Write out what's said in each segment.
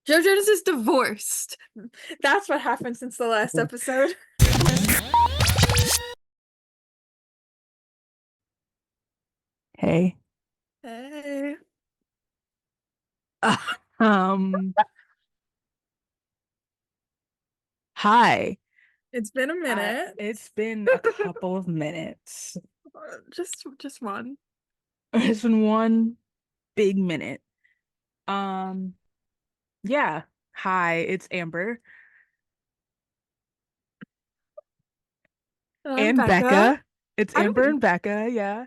JoJo's is divorced. That's what happened since the last episode. Hey. Hey. Um, Hi. It's been a minute. It's been a couple of minutes. Just one. It's been one big minute. Um, yeah. Hi, it's Amber I'm and Becca. Becca. It's I Amber don't and Becca, yeah.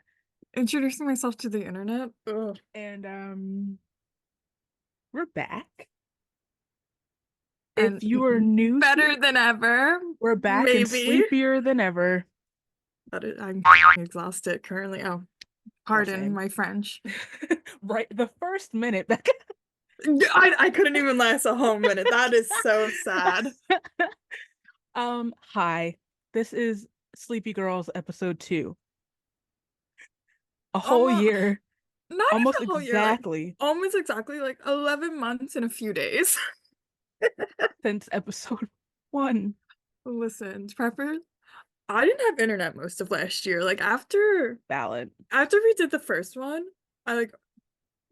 introducing myself to the internet. Ugh. And we're back. If And you are new better here, than ever. we're back and Maybe. sleepier than ever. I'm exhausted currently. Oh, Well, pardon same. my French. Right, the first minute, Becca. I couldn't even last a whole minute. That is so sad. Hi. This is Sleepy Girls episode 2. A whole Almost year, not almost even a whole year, like exactly almost exactly like 11 months and a few days. since episode 1. Listen, prepper, I didn't have internet most of last year. Like after Valid. after we did the first one, I like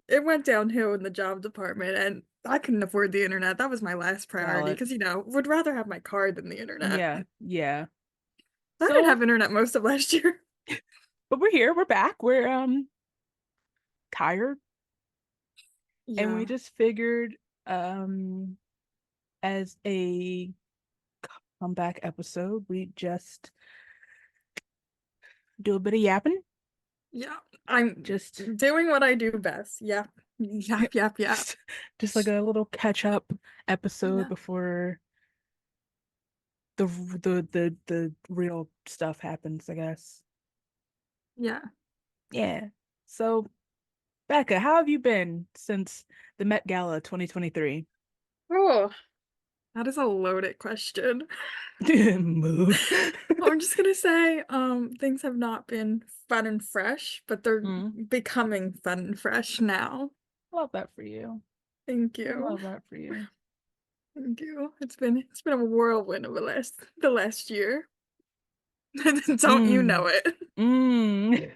it went downhill in the job department and I couldn't afford the internet. That was my last priority Valid. because would rather have my card than the internet. Yeah, yeah. I didn't So, have internet most of last year. but we're here, we're back. We're tired, and we Yeah. just figured um as a comeback episode, we just do a bit of yapping. Yeah. I'm Just doing what I do best. Yep. Yap, yap, yap. just, just like a little catch up episode Yeah. before the real stuff happens, I guess. Yeah. Yeah. So, Becca, how have you been since the Met Gala 2023? Oh, that is a loaded question. Mood. I'm just gonna say, things have not been fun and fresh, but they're Mm, becoming fun and fresh now. love that for you. Thank I you. love that for you. Thank you. It's been a whirlwind of the last year. Don't you Mm, know it? mm.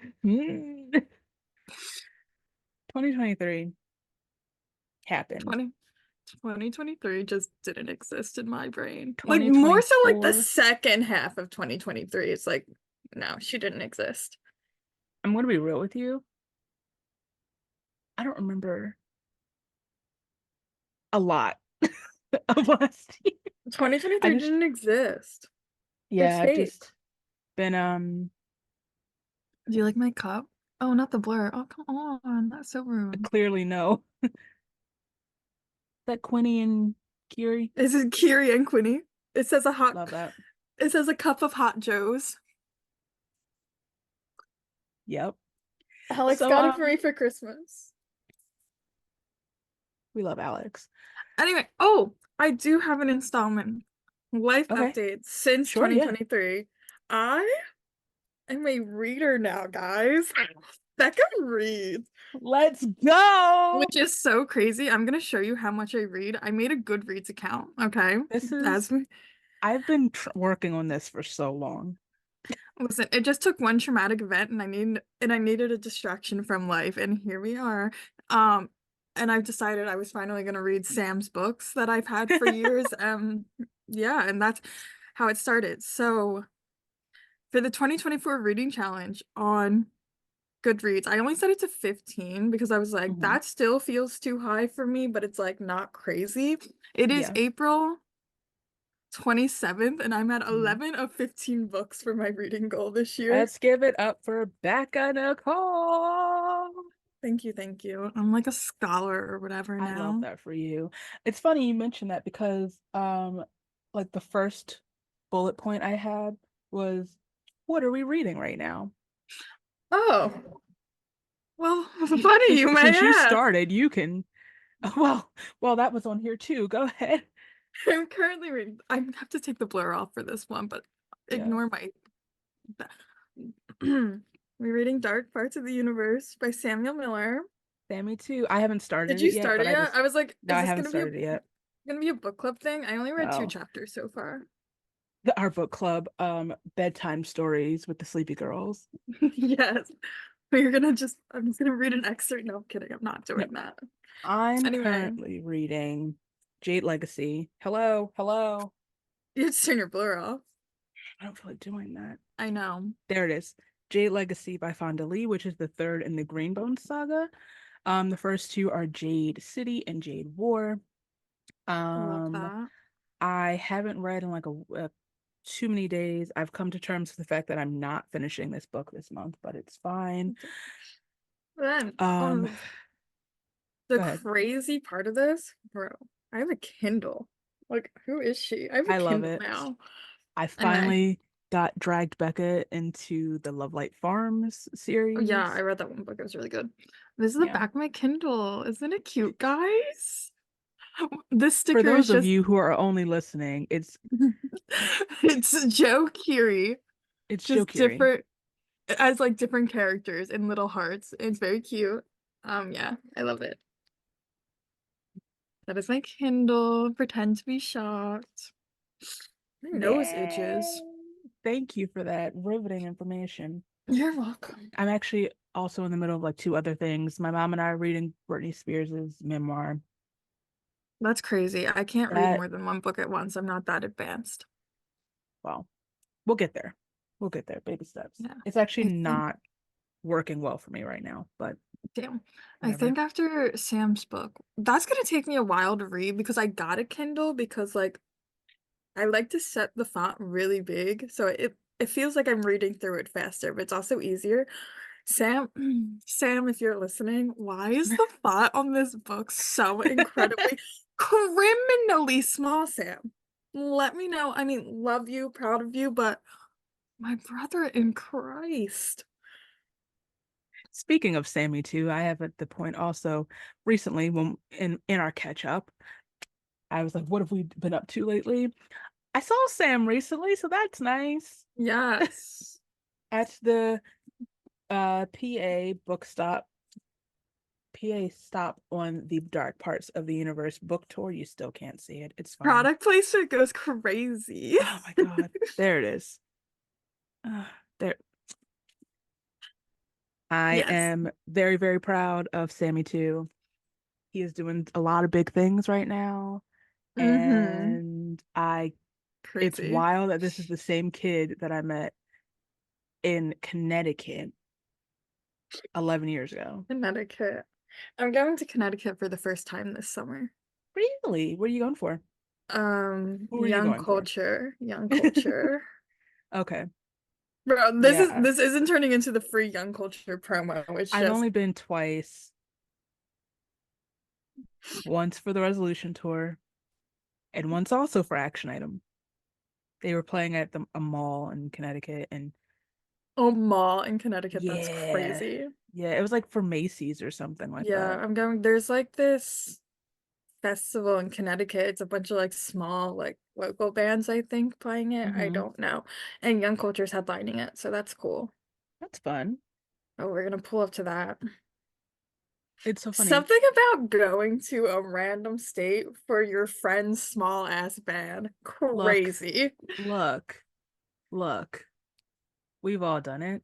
2023 happened. 20 2023 just didn't exist in my brain. Like more so like the 2024. second half of 2023. It's like, no, she didn't exist. I'm gonna be real with you. I don't remember a lot of last year. I 2023 just, didn't exist. It's yeah, I've fake. just been Do you like my cup? Oh, not the blur. Oh, come on. That's so rude. clearly no. That Quinny and Kiri. This is Kiri and Quinny. It says a hot, Love that. it says a cup of hot Joes. Yep. Alex So got it for me for Christmas. we love Alex. Anyway, oh, I do have an installment. Life Okay. updates since Sure, yeah. 2023. I am a reader now, guys. Becca reads, Let's go. which is so crazy. I'm gonna show you how much I read. I made a Goodreads account, okay? This As is I've been working on this for so long. Listen, it just took one traumatic event and I needed a distraction from life and here we are. Um and I've decided I was finally going to read Sam's books that I've had for years. Yeah, and that's how it started. So, for the 2024 reading challenge on Goodreads, I only set it to 15 because I was like Hmm. that still feels too high for me, but it's like not crazy. It is Yeah. April 27th and I'm at Mhm. 11 of 15 books for my reading goal this year. Let's give it up for Becca Nicole. Thank you, thank you. I'm like a scholar or whatever I love now. that for you. It's funny you mentioned that because like the first bullet point I had was what are we reading right now? Oh, well, funny you may Since you ask. started, you can well that was on here too. Go ahead. I'm currently reading. I have to take the blur off for this one, but Yeah. ignore my. We're reading Dark Parts of the Universe by Samuel Miller. Sammy too. I haven't Did started you it yet, start but it I yet? just I was like, no, is I this haven't gonna be a started it yet. Gonna be a book club thing. I only read two Oh, chapters so far. our book club, bedtime stories with the sleepy girls. Yes. I'm just gonna read an excerpt. No, I'm kidding. I'm not No, doing that. I'm Anyway, currently reading Jade Legacy. Hello, hello. you just turn your blur off. I don't feel like doing that. I know. There it is. Jade Legacy by Fonda Lee, which is the third in the Greenbone saga. The first two are Jade City and Jade War. I love Um, that. I haven't read in like too many days. I've come to terms with the fact that I'm not finishing this book this month, but it's fine. Then, Um, the go ahead. crazy part of this, bro, I have a Kindle. Like, who is she? I have a I love Kindle it. now. I And finally got dragged BECCA into the Lovelight Farms oh yeah, I series. read that one book. It was really good. This is the Yeah. back of my Kindle. Isn't it cute, guys? This For sticker is those of just you who are only listening, it's Joe Curie, it's Joe just Curie. different as like different characters in little hearts. It's very cute. Yeah, I love it. That is my Kindle. Pretend to be shocked. My nose itches. Yay! Thank you for that riveting information. You're welcome. I'm actually also in the middle of like two other things. My mom and I are reading Britney Spears's memoir. That's crazy. I can't read That, more than one book at once. I'm not that advanced. well, we'll get there. We'll get there, baby steps. Yeah. It's actually I think not working well for me right now, but Damn. I whatever. think after Sam's book, that's gonna take me a while to read because I got a Kindle because like I like to set the font really big, so it feels like I'm reading through it faster, but it's also easier. Sam, Sam, if you're listening, why is the font on this book so incredibly criminally small, Sam? Let me know. I mean, love you, proud of you, but my brother in Christ. Speaking of Sammy too, I have at the point also recently when in our catch up, I was like, what have we been up to lately? I saw Sam recently, so that's nice. Yes. At the PA book stop, PA stop on the Dark Parts of the Universe book tour. You still can't see it. It's fine. Product placement goes crazy. Oh my God. There it is. Uh, there. I Yes. am very, very proud of Sammy too. He is doing a lot of big things right now. Mm-hmm. And it's Crazy. wild that this is the same kid that I met in Connecticut 11 years ago. Connecticut. I'm going to Connecticut for the first time this summer. Really? What are you going for? Who are you Young going for? culture, young culture. Okay. Bro, Yeah. this isn't turning into the free young culture promo. It's I've just only been twice, once for the Resolution tour and once also for Action Item. They were playing at a mall in Connecticut and a mall in Connecticut. That's yeah. crazy. Yeah, it was like for Macy's or something like Yeah, that. I'm going. There's like this festival in Connecticut. It's a bunch of like small, like local bands, I think, playing it. I Hmm. don't know. And Young Culture's headlining it, so that's cool. That's fun. Oh, we're gonna pull up to that. It's so funny. Something about going to a random state for your friend's small ass band. Look, Crazy. look, look. We've all done it.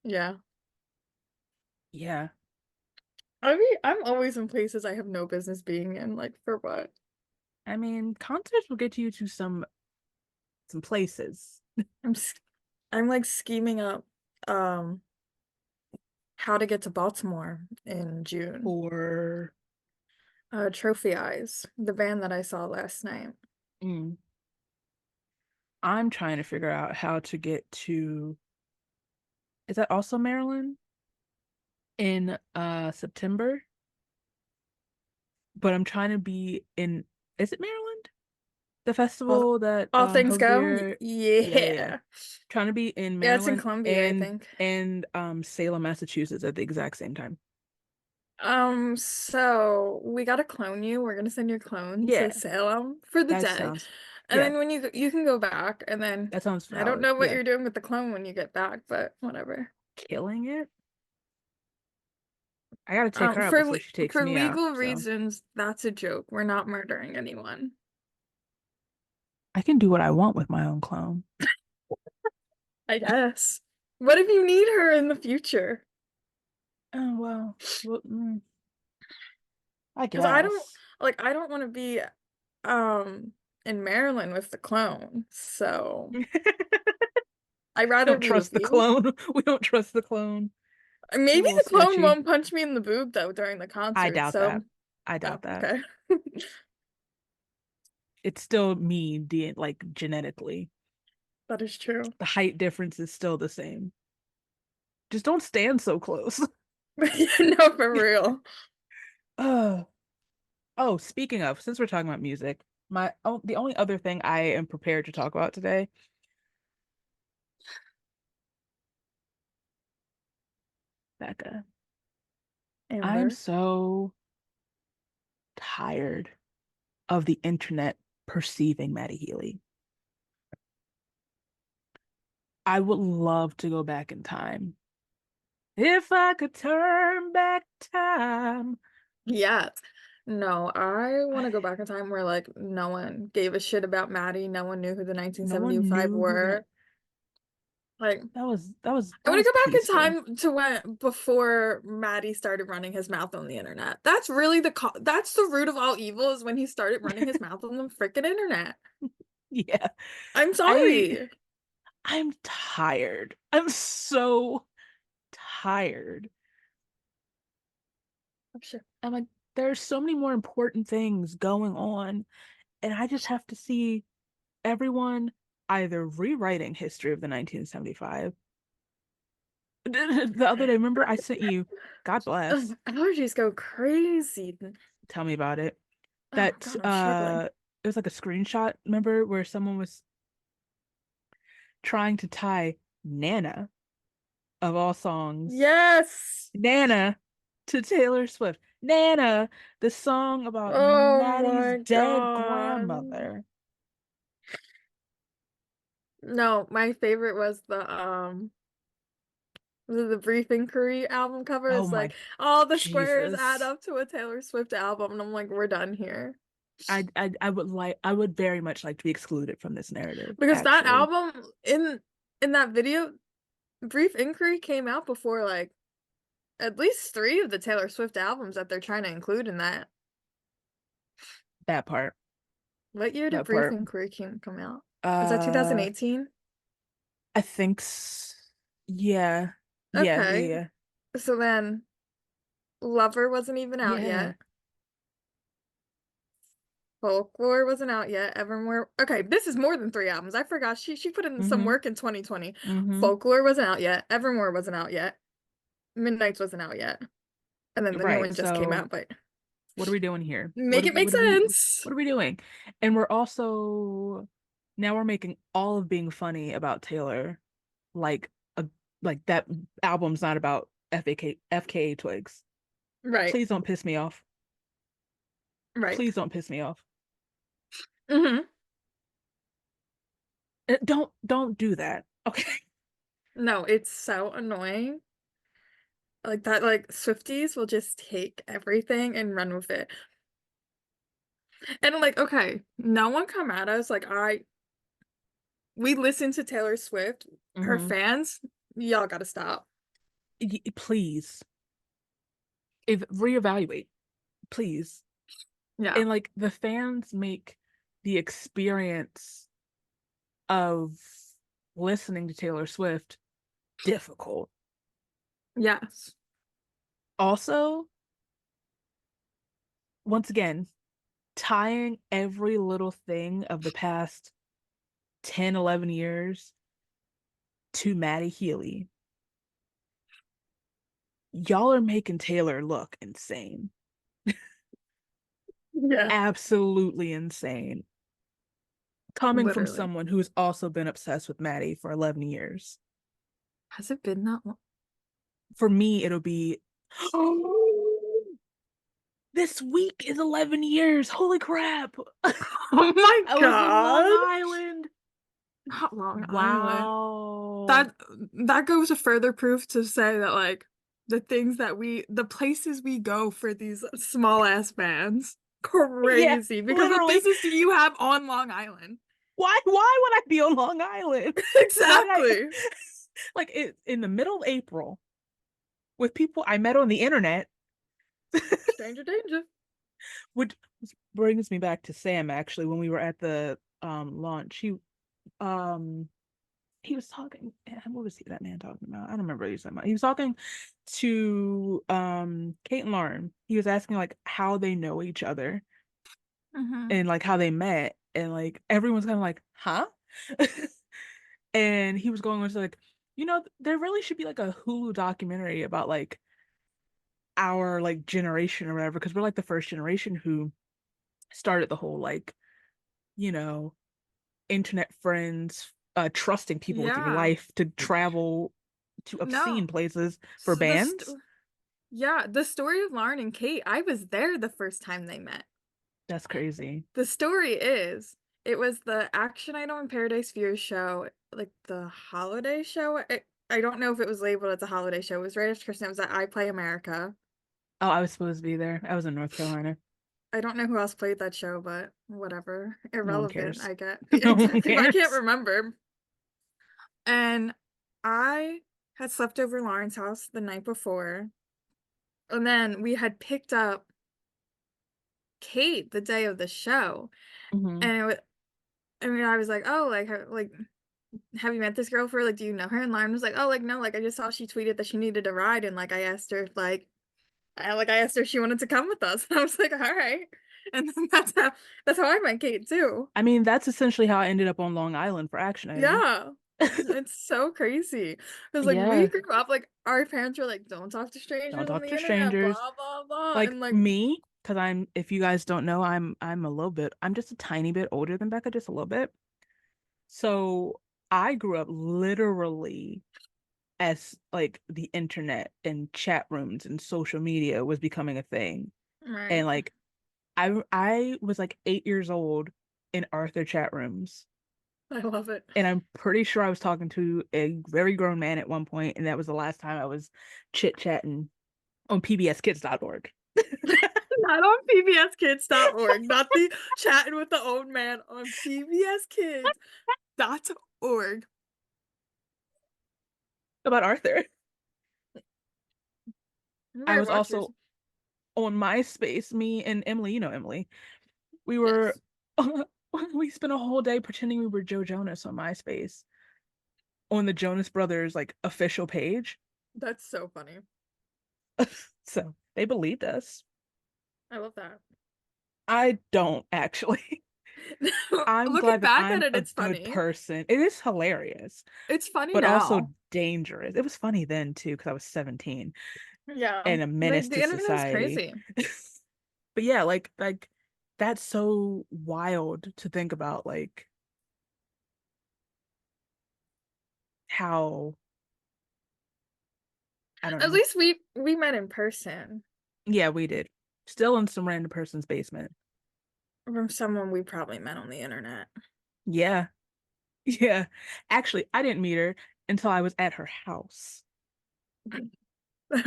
Yeah. Yeah. I mean, I'm always in places I have no business being in, like for what? I mean, concerts will get you to some places. I'm s- I'm like scheming up um how to get to Baltimore in June. Or Trophy Eyes, the band that I saw last night. mm, I'm trying to figure out how to get to, is that also Maryland in September? But I'm trying to be in, is it Maryland? The All, festival that all things go? Hosier, yeah, yeah, yeah. Yeah. Trying to be in Yeah, it's in Maryland Columbia, I think. and Salem, Massachusetts at the exact same time. So we gotta clone you. We're gonna send your clone to Yeah, Salem for the that day. sounds, And yeah, then when you can go back and then that sounds I don't valid. know what Yeah. you're doing with the clone when you get back, but whatever. Killing it. I gotta take her out before she takes For me out. legal So reasons, that's a joke. We're not murdering anyone. I can do what I want with my own clone. I guess. What if you need her in the future? Oh well, I Because guess. I don't want to be in Maryland with the clone. So I'd rather Don't be with trust the you. clone. We don't trust the clone. She's a Maybe little the clone sketchy. won't punch me in the boob though during the I concert. doubt that. So, I oh, doubt that. okay. It's still me, like genetically. That is true. The height difference is still the same. Just don't stand so close. No, for real. Oh, oh, speaking of, since we're talking about music, the only other thing I am prepared to talk about today, Becca, I'm Amber. so tired of the internet perceiving Maddie Healy. I would love to go back in time. If I could turn back time. Yeah. No, I want to go I, back in time where like no one gave a shit about Maddie. No one knew who the no one 1975 knew who were. Like, that I want was to go back in peaceful. time to when before Maddie started running his mouth on the internet. That's really that's the root of all evil is when he started running his mouth on the freaking internet. Yeah. I'm I sorry. I'm tired. I'm so tired. I'm sure. I'm like, there's so many more important things going on, and I just have to see everyone either rewriting history of the 1975. The other day, remember I sent you, God bless, Ugh, allergies go crazy. tell me about it. Oh That God, I'm struggling. it was like a screenshot, remember, where someone was trying to tie Nana of all songs, Yes. Nana to Taylor Swift. Nana, the song about Oh Maddie's my dead God. grandmother. No, my favorite was it the Brief Inquiry album cover? Oh It's my like all the squares add Jesus. up to a Taylor Swift album, and I'm like, we're done here. I would very much like to be excluded from this narrative, Because that actually. album in that video, Brief Inquiry came out before like at least three of the Taylor Swift albums that they're trying to include in that. That part. What year did That Brief part. Inquiry come out? Was that Uh 2018? I think yeah. Okay. Yeah. So then Lover wasn't even out Yeah. yet. Folklore wasn't out yet. Evermore. Okay, this is more than three albums. I forgot she put in some Mm-hmm. work in 2020. Mm-hmm. Folklore wasn't out yet. Evermore wasn't out yet. Midnight's wasn't out yet. And then the new Right. one just came So out, but what are we doing here? make it make sense. What are we doing? And we're also now we're making all of being funny about Taylor like a like that album's not about FKA Twigs. Right. Please don't piss me off. Right. Please don't piss me off. Hmm. Don't do that. Okay. No, it's so annoying. Like that, like Swifties will just take everything and run with it. And like, okay, no one come at us. Like we listen to Taylor Swift. Her Hmm. fans, y'all gotta stop. Please, if reevaluate, please. Yeah. And like the fans make the experience of listening to Taylor Swift difficult. Yes. Also, once again, tying every little thing of the past 10, 11 years to Maddie Healy. Y'all are making Taylor look insane. Yeah. Absolutely insane. Coming from Literally. someone who's also been obsessed with Maddie for 11 years. Has it been that long? For me, it'll be this week is 11 years. Holy crap. Oh my I was in Long God. Island. Not Long Island. Wow. That that goes to further proof to say that like the things that the places we go for these small ass bands. Yeah, Crazy. Because what literally. business do you have on Long Island? Why would I be on Long Island? Why would I Exactly. like it in the middle of April with people I met on the internet, Stranger danger. which brings me back to Sam actually when we were at the launch. Um he was talking, what was that man talking about? I don't remember what he was talking about. He was talking to Kate and Lauren. He was asking like how they know each other Hmm. and like how they met, and like everyone's kind of like, huh? And he was going on to like, there really should be like a Hulu documentary about like our like generation or whatever, because we're like the first generation who started the whole like, you know, internet friends, trusting people with your Yeah. life to travel to obscene No. places for So bands. yeah, the story of Lauren and Kate, I was there the first time they met. That's crazy. The story is, it was the Action Item and Paradise Views show, like the holiday show. I don't know if it was labeled as a holiday show. It was right after Christmas. It was at I Play America. Oh, I was supposed to be there. I was in North Carolina. I don't know who else played that show, but whatever. No one Irrelevant, cares. I get. No one Exactly. I can't cares. remember. And I had slept over Lauren's house the night before. And then we had picked up Kate the day of the show. Hmm. And I mean, I was like, oh, like, have you met this girl for, like, do you know her? And Lauren was like, oh, like, no, like, I just saw she tweeted that she needed a ride. And like, I asked her, if, like, I asked her if she wanted to come with us. And I was like, all right. And then that's how I met Kate too. I mean, that's essentially how I ended up on Long Island for Action Item. Yeah. It's so crazy. Because like we Yeah, grew up like our parents were like, don't talk to don't strangers on talk the to internet, strangers. blah blah blah. Like And like, me, because if you guys don't know, I'm just a tiny bit older than Becca, just a little bit. So I grew up literally as like the internet and chat rooms and social media was becoming a thing. And right. like I was like 8 years old in Arthur chat rooms. I love it. And I'm pretty sure I was talking to a very grown man at one point, and that was the last time I was chit-chatting on pbskids.org. Not on pbskids.org, not the chatting with the old man on pbskids.org. About Arthur. You I better was watch yours. also on MySpace, me and Emily, Emily. We were Yes. we spent a whole day pretending we were Joe Jonas on MySpace on the Jonas Brothers like official page. That's so funny. So they believed us. I love that. I don't actually. I'm Looking glad that back at I'm it, a it's good funny. person. It is hilarious, It's funny but also now. dangerous. It was funny then too, because I was 17 Yeah. and a menace The to internet is society. crazy. But yeah, like that's so wild to think about, like how I don't At know. least we met in person Yeah, we did. Still in some random person's basement. from someone we probably met on the internet. Yeah. Yeah. Actually, I didn't meet her until I was at her house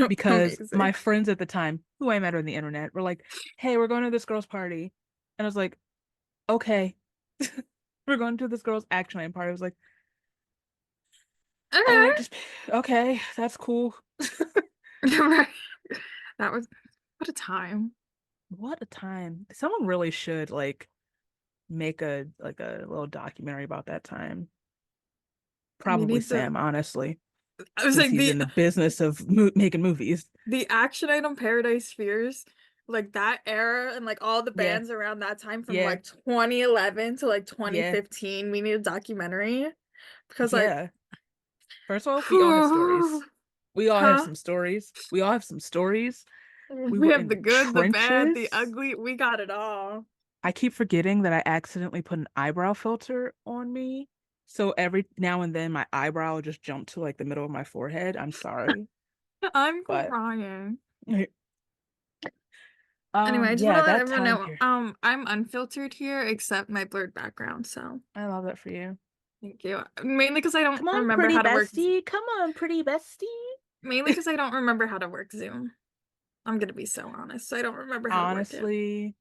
because Amazing. my friends at the time, who I met on the internet, were like, "Hey, we're going to this girl's party." And I was like, "Okay." We're going to this girl's action night party. I was like, "All right, Okay. just okay, that's cool." Right. That was what a time. What a time. Someone really should like make a little documentary about that time. We Probably need Sam, honestly, I was since like he's in the business of making movies. the Action Item Paradise Spheres, like that era and like all the Yeah, bands around that time from yeah, like 2011 to like yeah, 2015. We need a documentary because like yeah. First of all, we all have stories. We all have huh? some stories. We all have some stories. We We were have in the the good, the bad, the trenches. ugly. We got it all. I keep forgetting that I accidentally put an eyebrow filter on me. So every now and then my eyebrow will just jump to like the middle of my forehead. I'm sorry. I'm But crying. Anyway, I just want yeah, to let that everyone time know, period. I'm unfiltered here except my blurred background, so I love that for you. thank you. Mainly because I don't Come on, remember pretty how to work. bestie. Come on, pretty bestie. Mainly because I don't remember how to work Zoom. I'm gonna be so honest. So I don't remember how to work it. Honestly,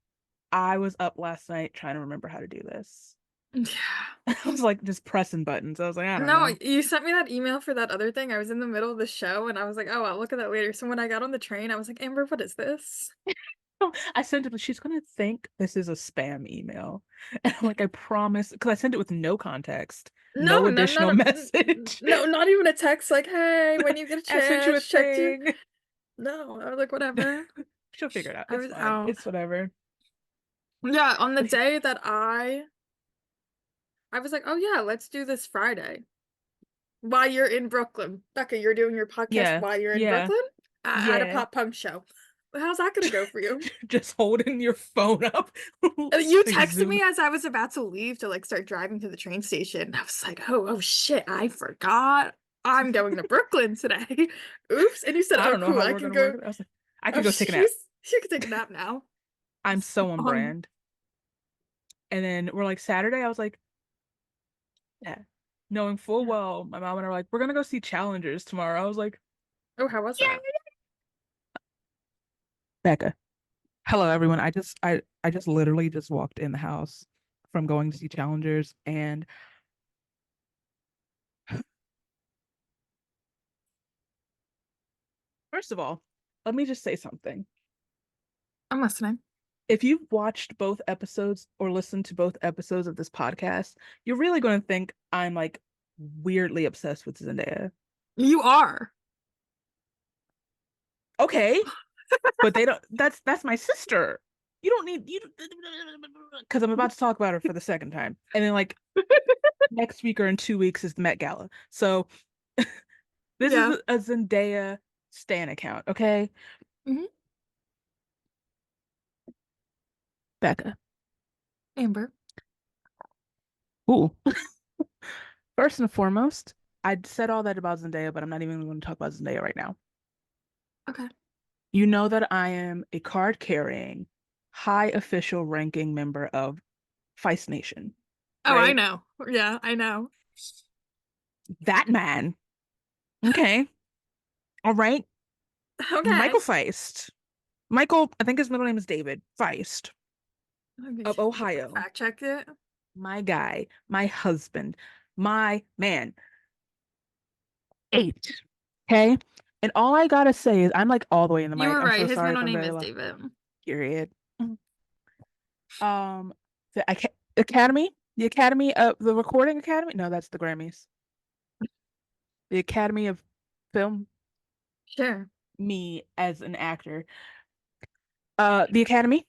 I was up last night trying to remember how to do this. Yeah. I was like just pressing buttons. I was like, I don't No, know. you sent me that email for that other thing. I was in the middle of the show and I was like, oh, I'll look at that later. So when I got on the train, I was like, Amber, what is this? I sent it, but she's gonna think this is a spam email. And I'm like, I promise, because I sent it with no context, No, no no, additional message. no, not even a text like, hey, when you get a I sent you a chance, check your. thing. No, I was like, whatever. She'll figure it out. I It's was fine. out. It's whatever. Yeah, on the day that I was like, oh yeah, let's do this Friday. While you're in Brooklyn. Becca, you're doing your podcast Yeah, while you're in yeah, Brooklyn at a yeah. pop punk show. How's that gonna go for you? Just holding your phone up. You Like texted zoom. me as I was about to leave to like start driving to the train station. I was like, oh shit, I forgot. I'm going to Brooklyn today. Oops. And you said, I oh don't know cool, how I we're can gonna work go. it. I was like, I Oh, can go take a nap. you can take a nap now. I'm so on Um, brand. And then we're like Saturday. I was like, yeah, knowing full yeah. well, my mom and I were like, we're gonna go see Challengers tomorrow. I was like, Oh, how was yeah, that? Becca. Hello, everyone. I just literally just walked in the house from going to see Challengers, and first of all, let me just say something. I'm listening. If you've watched both episodes or listened to both episodes of this podcast, you're really going to think I'm like weirdly obsessed with Zendaya. You are. Okay, but they don't. That's my sister. You don't need you because I'm about to talk about her for the second time, and then like next week or in 2 weeks is the Met Gala. So this is Yeah. a Zendaya stan account, okay? Hmm. Becca. Amber. Ooh. First and foremost, I said all that about Zendaya, but I'm not even going to talk about Zendaya right now. Okay. You know that I am a card carrying, high official ranking member of Feist Nation, Oh, I right? know. Yeah, I know. That man. Okay. All right. Okay. Michael Feist. Michael, I think his middle name is David Feist Okay, of do you want to Ohio. fact check it? My guy, my husband, my man. Eight. Okay. And all I gotta say is I'm like all the way in the You mic. were I'm right. so His sorry if middle I'm name very is low. David. Period. The Academy, the Academy of the Recording Academy. No, that's the Grammys. The Academy of Film. Sure. Me as an actor. The Academy,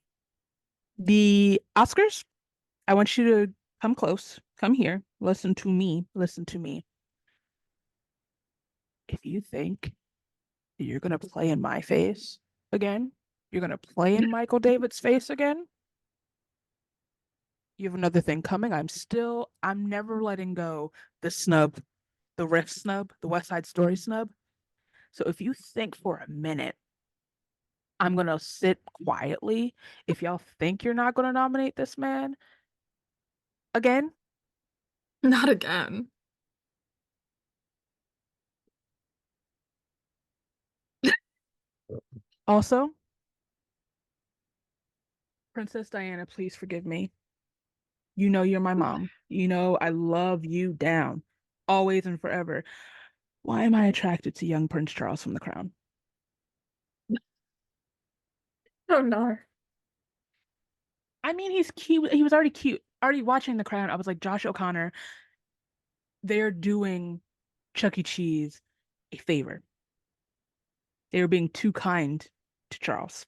the Oscars. I want you to come close. Come here. Listen to me. Listen to me. If you think you're gonna play in my face again, you're gonna play in Michael David's face again. You have another thing coming. I'm never letting go the snub, the riff snub, the West Side Story snub. So if you think for a minute, I'm gonna sit quietly, if y'all think you're not gonna nominate this man again, Not again. also, Princess Diana, please forgive me. You know you're my mom. You know I love you down, always and forever. Why am I attracted to young Prince Charles from The Crown? Oh no. I mean, he's cute. He was already cute. Already watching The Crown, I was like, Josh O'Connor, they're doing Chuck E. Cheese a favor. They were being too kind to Charles.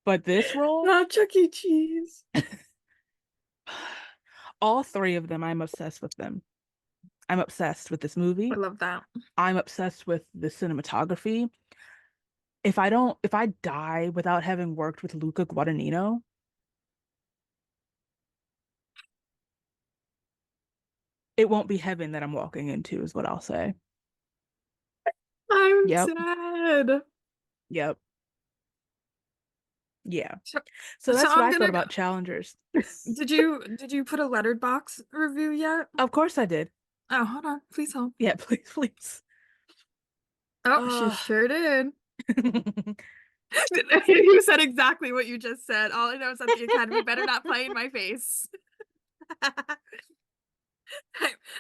But this role, Not Chuck E. Cheese. all three of them, I'm obsessed with them. I'm obsessed with this I movie. love that. I'm obsessed with the cinematography. If I die without having worked with Luca Guadagnino, it won't be heaven that I'm walking into, is what I'll say. I'm Yep. sad. Yep. Yeah. So, So so that's what I'm I thought gonna go. about Challengers. Did you put a lettered box review yet? Of course I did. Oh, hold on. Please hold. Yeah, please, please. Oh, she Uh, sure did. You said exactly what you just said. All I know is that the Academy better not play in my face. I,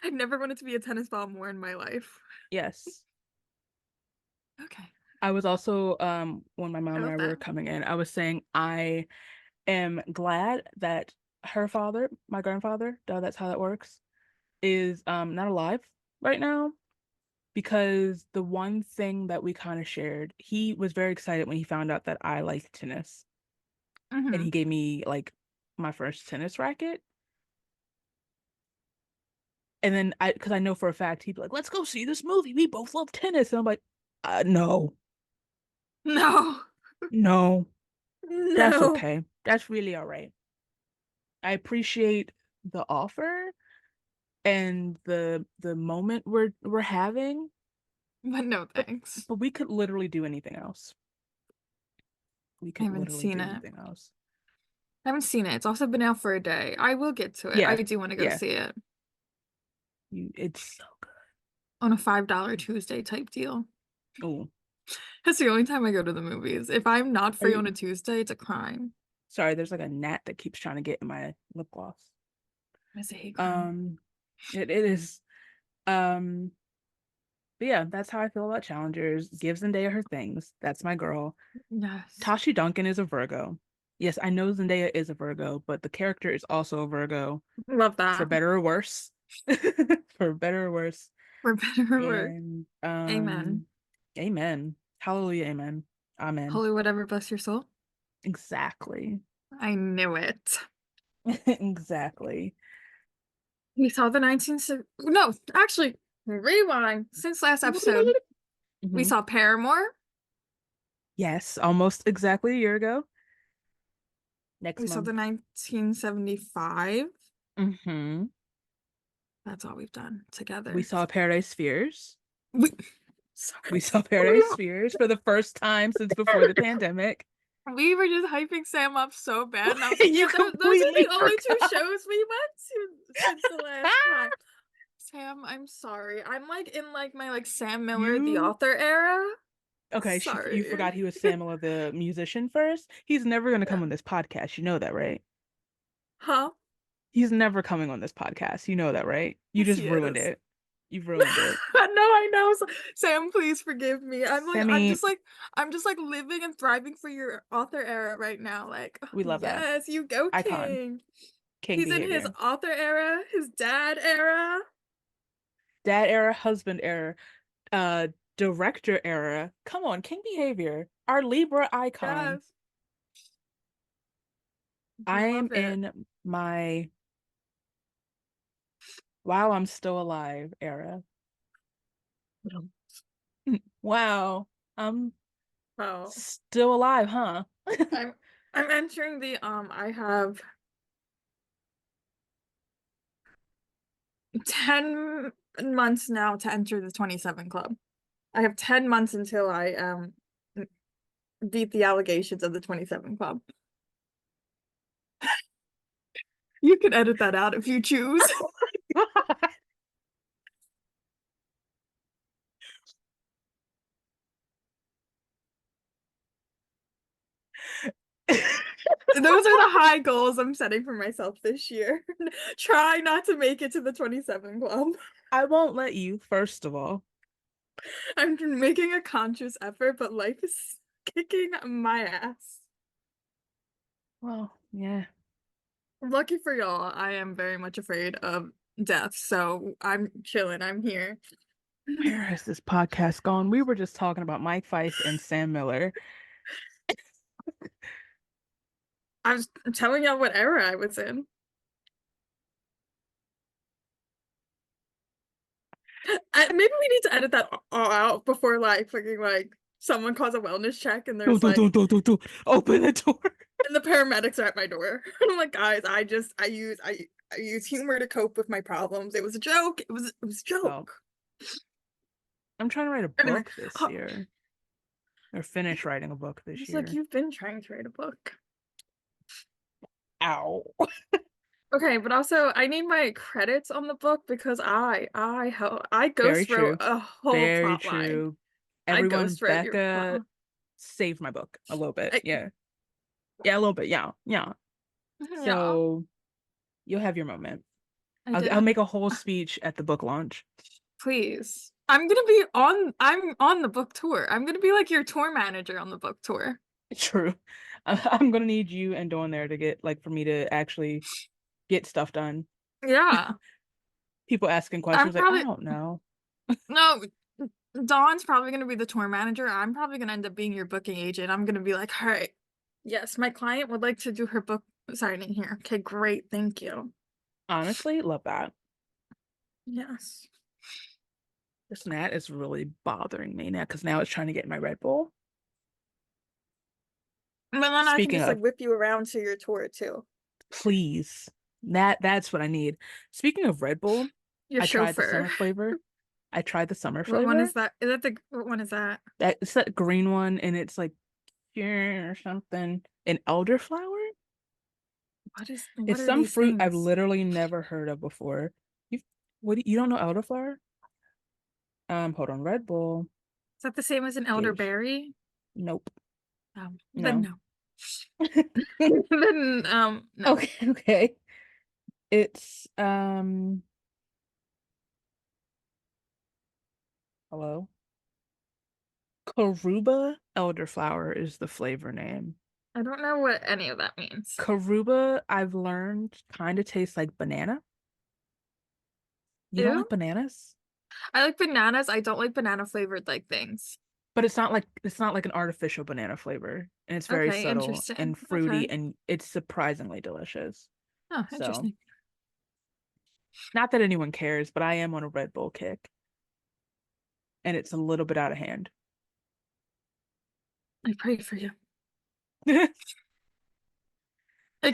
I've never wanted to be a tennis ball more in my life. yes. Okay, I was also when my I mom and love I were that. coming in, I was saying I am glad that her father, my grandfather, that's how that works, is not alive right now because the one thing that we kind of shared, he was very excited when he found out that I liked tennis and Hmm. he gave me like my first tennis racket. And then because I know for a fact he'd be like, "Let's go see this movie. We both love tennis." And I'm like, no, No, no, that's no, okay. That's really all right. I appreciate the offer and the moment we're having, but no but thanks. but we could literally do anything else. We I could haven't literally seen do it. anything else. I haven't seen it. It's also been out for a day. I will get to it. I Yeah, do want to go yeah. see it It's so good. on a $5 Tuesday type deal. Oh, That's the only time I go to the movies. If I'm not are free on a you Tuesday, it's a crime. sorry? There's like a gnat that keeps trying to get in my lip gloss. It's a hate crime. Um, it is. Um, but yeah, that's how I feel about challengers. Give Zendaya her things. That's my girl. Yes. Tashi Duncan is a Virgo. Yes, I know Zendaya is a Virgo, but the character is also a Virgo, Love for that. better or worse. For better or worse. For better or worse. And Amen. amen. Hallelujah, amen. Amen. Holy whatever, bless your soul. Exactly. I knew it. Exactly. We saw the 19... No, actually, rewind. Since last episode, we Mhm. saw Paramore. Yes, almost exactly a year ago. Next We saw the month. 1975. Hmm. That's all we've done We together. saw Paradise Spheres. We, We sorry. saw Paradise Spheres for the first time since before the pandemic. We were just hyping Sam up so bad, and I was like, You yeah, those are completely the only two forgot. shows we went to since the last time. Sam, I'm sorry. I'm like in like my like Sam Miller the You author era. okay, you Sorry. forgot he was Samuel the musician first? He's never gonna come Yeah. on this podcast. You know that, right? Huh? He's never coming on this podcast. You know that, right? You Yes, just he ruined is. it. You've ruined it. No, I know. Sam, please forgive me. Sammy, I'm just like living and thriving for your author era right now. Like, we love that. yes, you go, Icon. King. King He's in his behavior. author era, his dad era. Dad era, husband era, uh, director era. Come on, King behavior. Our Libra icon. Yes, I am love it. in my while I'm still alive era. Wow. I'm Oh, still alive, huh? I'm I'm entering the I have 10 months now to enter the 27 club. I have 10 months until I beat the allegations of the 27 club. You can edit that out if you choose. Those are the high goals I'm setting for myself this year. Try not to make it to the 27 club. I won't let you, first of all. I'm making a conscious effort, but life is kicking my ass. Well, yeah. Lucky for y'all, I am very much afraid of death, so I'm chilling. I'm here. Where has this podcast gone? We were just talking about Mike Feist and Sam Miller. I was telling y'all what era I was in. Maybe we need to edit that all out before like fucking like someone calls a wellness check and Do, there's do, like do, do, do, do. Open the door. and the paramedics are at my door. I'm like, guys, I use humor to cope with my problems. It was a joke. It was a Well, joke. I'm trying to write a Anyway, book this year, or finish writing a book this it's like year. you've been trying to write a book. Ow. Okay, but also I need my credits on the book because I Very ghost wrote true. a whole Very plot line. true. I everyone, ghostwrite your BECCA saved my book a little bit. I, Yeah. Yeah, a little bit. Yeah. Yeah. yeah, So you'll have your moment. I I'll did. make a whole speech at the book launch. Please. I'm on the book tour. I'm gonna be like your tour manager on the book tour. True. I'm gonna need you and Dawn there to get like for me to actually get stuff done. Yeah. People asking I'm questions like, I probably don't know. no Dawn's probably gonna be the tour manager. I'm probably gonna end up being your booking agent. I'm gonna be like, all right, yes, my client would like to do her book signing here. Okay, great, thank you. Honestly, love that. Yes. This gnat is really bothering me now because now it's trying to get in my Red Bull. And then I can Speaking just like of, whip you around to your tour too. please. That's what I need. Speaking of Red Bull, Your I tried the chauffeur. summer flavor. I tried the summer What one flavor. is that? Is that the what one is that? It's that green one, and it's like or something. An elderflower? What It's are some these fruit I've things? literally never heard of before. You you don't know elderflower? Hold on. Red Bull Is that the same as an gives. elderberry? Nope. Then No. no. Then no. Okay, okay. It's hello. Karuba elderflower is the flavor name. I don't know what any of that means. Karuba, I've learned, kind of tastes like banana. You don't like Ew. bananas? I like bananas. I don't like banana flavored like things. But it's not like an artificial banana flavor, and it's very Okay, subtle interesting. and Okay. fruity, and it's surprisingly delicious. Oh, So, interesting. not that anyone cares, but I am on a Red Bull kick, and it's a little bit out of hand. I pray for you. It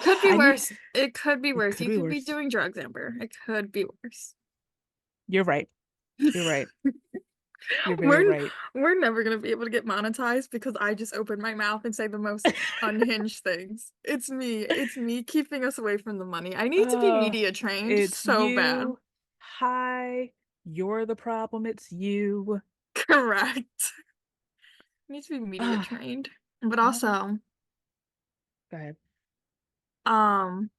could be I need. worse. It could be It worse. could You be could be worse. doing drugs, Amber. It could be worse. You're right. You're right. You're very We're right. we're never gonna be able to get monetized because I just open my mouth and say the most unhinged things. It's me. It's me keeping us away from the money. I need to be Uh, media trained it's so bad. you. Hi. You're the problem. It's you. Correct. I need to be media Ah, trained. But you know what? also, Go ahead. um,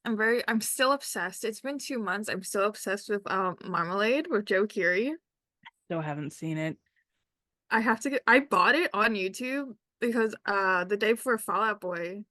I'm still obsessed. It's been 2 months. I'm still obsessed with Marmalade with Joe Keery. Still haven't seen it. I bought it on YouTube because the day before Fallout Boy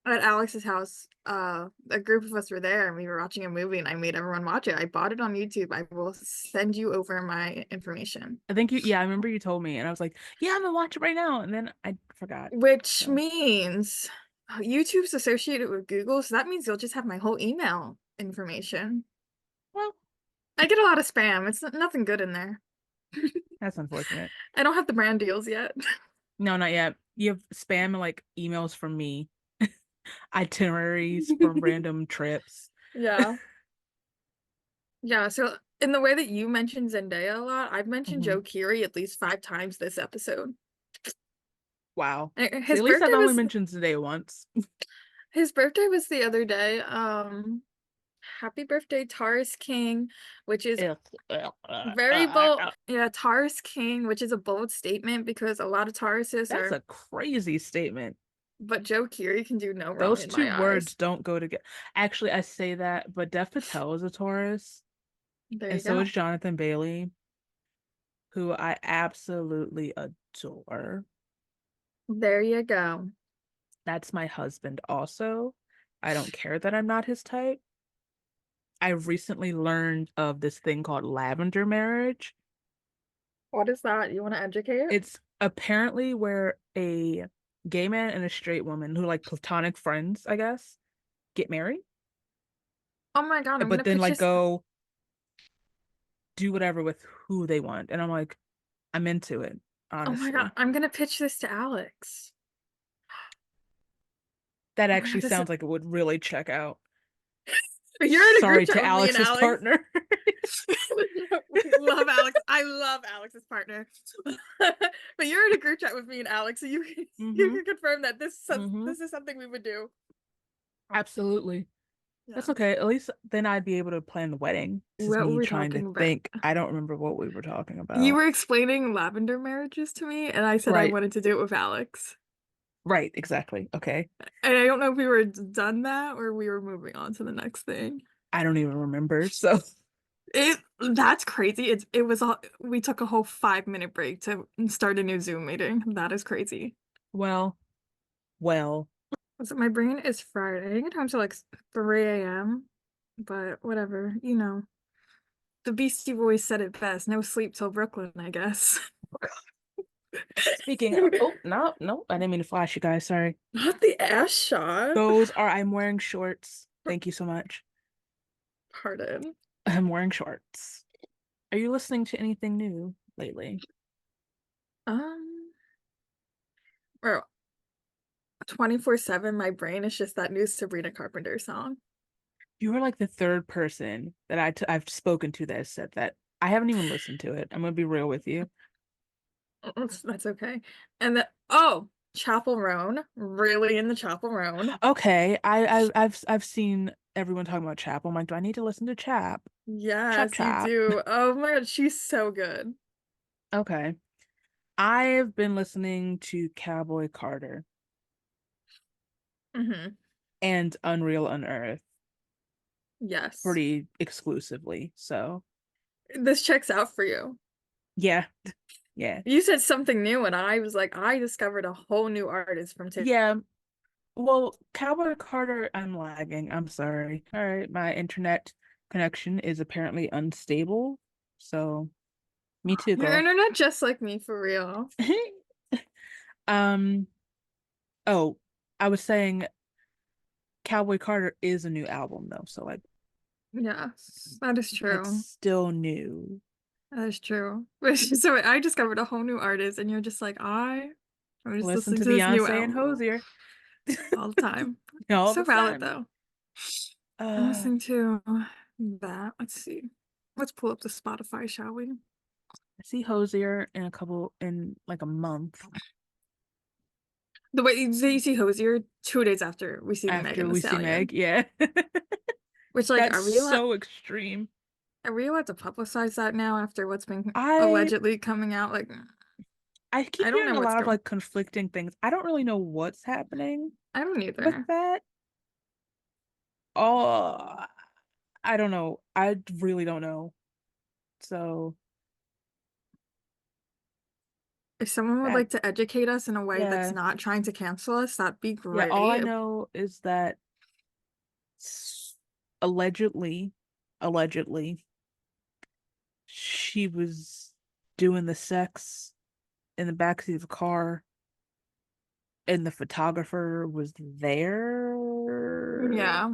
at Alex's house, a group of us were there and we were watching a movie and I made everyone watch it. I bought it on YouTube. I will send you over my information. I think yeah, I remember you told me, and I was like, yeah, I'm gonna watch it right now, and then I forgot. Which So, means YouTube's associated with Google, so that means you'll just have my whole email information. well, I get a lot of spam. It's nothing good in there. that's unfortunate. I don't have the brand deals yet. No, not yet. You have spam and like emails from me, itineraries from random trips. Yeah. Yeah, so in the way that you mentioned Zendaya a lot, I've mentioned Hmm. Joe Keery at least 5 times this episode. Wow. See, His at least I've birthday only was mentioned today once. the other day. Happy birthday, Taurus King, which is Ugh, very bold. Yeah, Taurus King, which is a bold statement because a lot of Tauruses That's are, a crazy statement. but Joe Keery can do no wrong Those in two my words eyes. don't go together. Actually, I say that, but Dev Patel is a Taurus, There and you so is go. Jonathan Bailey, who I absolutely adore. There you go. That's my husband also. I don't care that I'm not his type. I recently learned of this thing called lavender marriage. What is that? You want to educate? It's apparently where a gay man and a straight woman who like platonic friends, I guess, get married, Oh my God, I'm but gonna then pitch like this. go do whatever with who they want. And I'm like, I'm into it, Oh my God, honestly. I'm gonna pitch this to Alex. That Oh my actually God, this is sounds like it would really check out. you're in a group Sorry chat to with me and Alex's Alex. partner. We love Alex. I love Alex's partner. But you're in a group chat with me and Alex, so you Mm-hmm. can confirm that Mm-hmm. this is something we would do. Absolutely. That's Yeah. okay. At least then I'd be able to plan the wedding. This is What were me we trying to talking about? think. I don't remember what we were talking You about. were explaining lavender marriages to me, and I said I Right. wanted to do it with Alex. Right, exactly. Okay. And I don't know if we were done that or we were moving on to the next thing. I don't even remember. So, That's crazy. We took a whole 5 minute break to start a new Zoom meeting. That is crazy. well, well, So my brain is fried. I think it comes to like 3 a.m. But whatever, The Beastie Boys said it best. No sleep till Brooklyn, I guess. speaking of, oh, no, no, I didn't mean to flash you guys. Sorry. Not the ass shot. I'm wearing shorts. Thank you so much. Pardon. I'm wearing shorts. Are you listening to anything new lately? Um, bro, 24/7, my brain is just that new Sabrina Carpenter song. You were like the third person that I've spoken to that has said that. I haven't even listened to it. I'm gonna be real with you. That's okay. And oh, Chapel Roan. Really in the Chapel Roan. Okay, I've seen everyone talking about Chap. I'm like, do I need to listen to Chap? Chap Yes, you Chap. do. Oh my God, she's so good. Okay. I've been listening to Cowboy Carter Hmm. and Unreal Unearthed Yes. pretty exclusively. So This checks out for you. yeah, yeah. You said something new, and I was like, I discovered a whole new artist from Taylor. Yeah. Well, Cowboy Carter, I'm lagging. I'm sorry. All right, my internet connection is apparently unstable. So me too, Your girl. internet just like me for real. Um, oh, I was saying Cowboy Carter is a new album though, so like Yes, that is it's true. still new. That is true. So I discovered a whole new artist, and you're just like, I'm just Listen listening to to this new Beyonce and album Hosier all the time. all the So valid time. though. I'm Uh, listening to that. Let's see. Let's pull up the Spotify, shall we? I see Hosier in like a month The way you see Hosier 2 days after we see after Megan the we see Stallion. Meg. Yeah. Which, like, That's so extreme. are we allowed to publicize that now after what's been I allegedly coming out? Like, I I keep don't hearing know a what's lot of going. like conflicting things. I don't really know what's happening I don't with either. that. Oh, I don't know. I really don't know. So If someone would that, like to educate us in a way that's yeah, not trying to cancel us, that'd be yeah. All I great. know is that allegedly, allegedly, she was doing the sex in the backseat of a car, and the photographer was there. Yeah.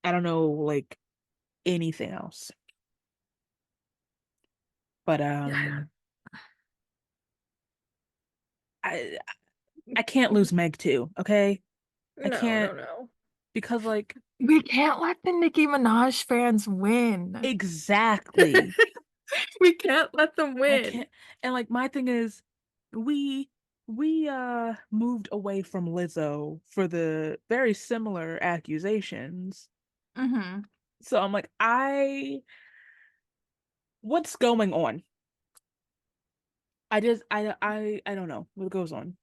I don't know, like anything else, but Yeah. I I can't lose Meg too. Okay, I No, no, can't no. because like We can't let the Nicki Minaj fans win. exactly. We can't let them I win. can't. And like my thing is, we we moved away from Lizzo for the very similar accusations. Hmm. So I'm like, what's going on? I don't know what goes on.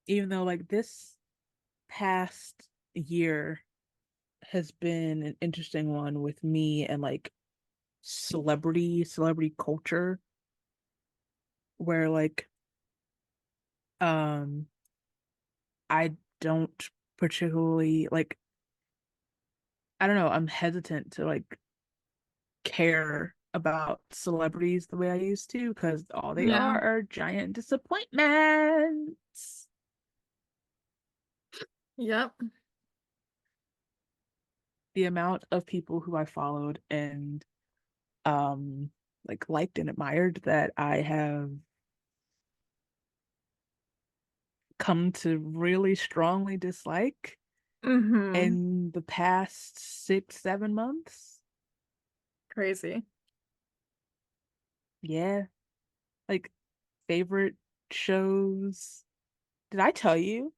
Even though like this past year has been an interesting one with me and like celebrity culture where like um I don't particularly like I don't know, I'm hesitant to like care about celebrities the way I used to because all they Yeah. are giant disappointments. Yep. The amount of people who I followed and um like liked and admired that I have come to really strongly dislike Hmm. in the past 6, 7 months. Crazy. Yeah, like favorite shows. Did I tell you?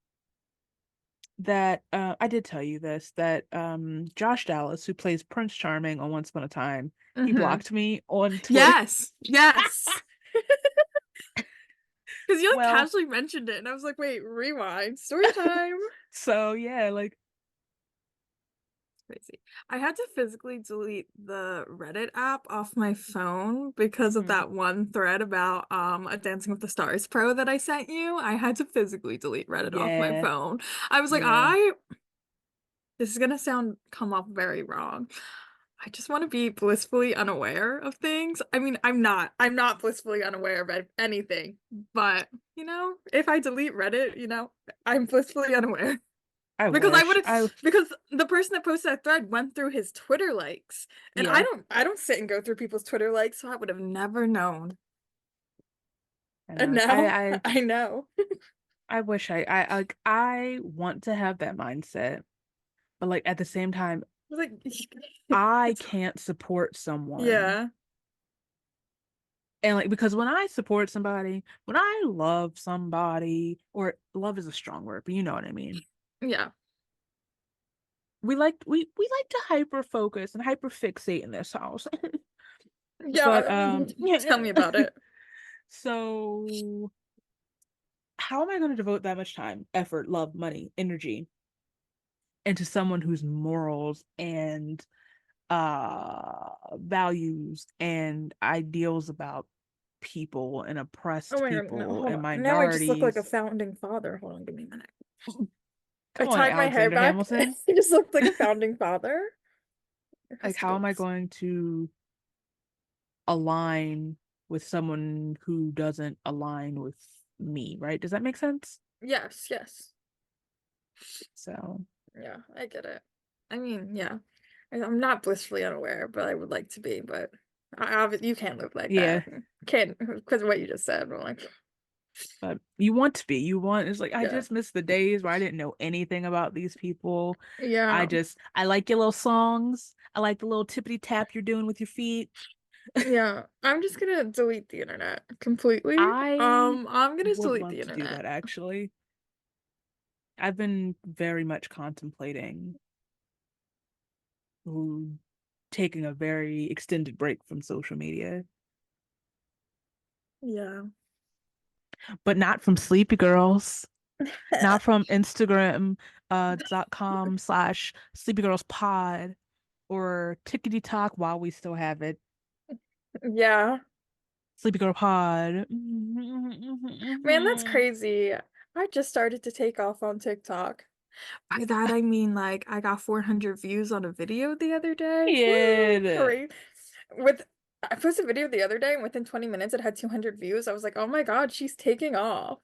that I did tell you this, that Josh Dallas, who plays Prince Charming on Once Upon a Time, he Hmm. blocked me on Twitter. Yes, yes. Because you like Well, casually mentioned it, and I was like, wait, rewind, story time. so yeah, like Crazy. I had to physically delete the Reddit app off my phone because of mhm, that one thread about a Dancing with the Stars pro that I sent you. I had to physically delete Reddit off my yeah, phone. I was like, yeah. this is gonna come off very wrong. I just want to be blissfully unaware of things. I mean, I'm not blissfully unaware of anything, but if I delete Reddit, I'm blissfully unaware. I Because I would wish have I because the person that posted that thread went through his Twitter likes. And I yeah, don't I don't sit and go through people's Twitter likes, so I would have never known. I And know. now I know. I wish I like I want to have that mindset, but like at the same time, Like I it's can't support someone. yeah. And like because when I support somebody, when I love somebody, or love is a strong word, but you know what I mean. Yeah. We like to hyper focus and hyper fixate in this house. But Yeah. Tell me about it. so how am I going to devote that much time, effort, love, money, energy into someone whose morals and values and ideals about people and Oh oppressed my God, no, people hold and on. Now I just look like a minorities. founding father. Hold on, give me a minute. I Come on, tied my hair Alexander back. Hamilton. I just looked like a founding father. It Like has to how go. am I going to align with someone who doesn't align with me, right? Does that make sense? Yes, yes. So, Yeah, I get it. I mean, yeah. I'm not blissfully unaware, but I would like to be. But you can't live like that. yeah, Can't because of what you just said. I'm like, but you want to be. You want, it's like, I yeah, just miss the days where I didn't know anything about these people. yeah, I like your little songs. I like the little tippity tap you're doing with your feet. yeah. I'm just gonna delete the internet completely. I I'm gonna would delete love the to do internet. that actually. I've been very much contemplating ooh, taking a very extended break from social media, Yeah. but not from Sleepy Girls, not from Instagram .com/ Sleepy Girls Pod or Tickety Talk while we still have it. Yeah. Sleepy Girl Pod. Man, that's crazy. I just started to take off on TikTok. By that I mean like I got 400 views on a video the other day. Woo! Yeah, Great. With I posted a video the other day and within 20 minutes it had 200 views. I was like, "Oh my God, she's taking off."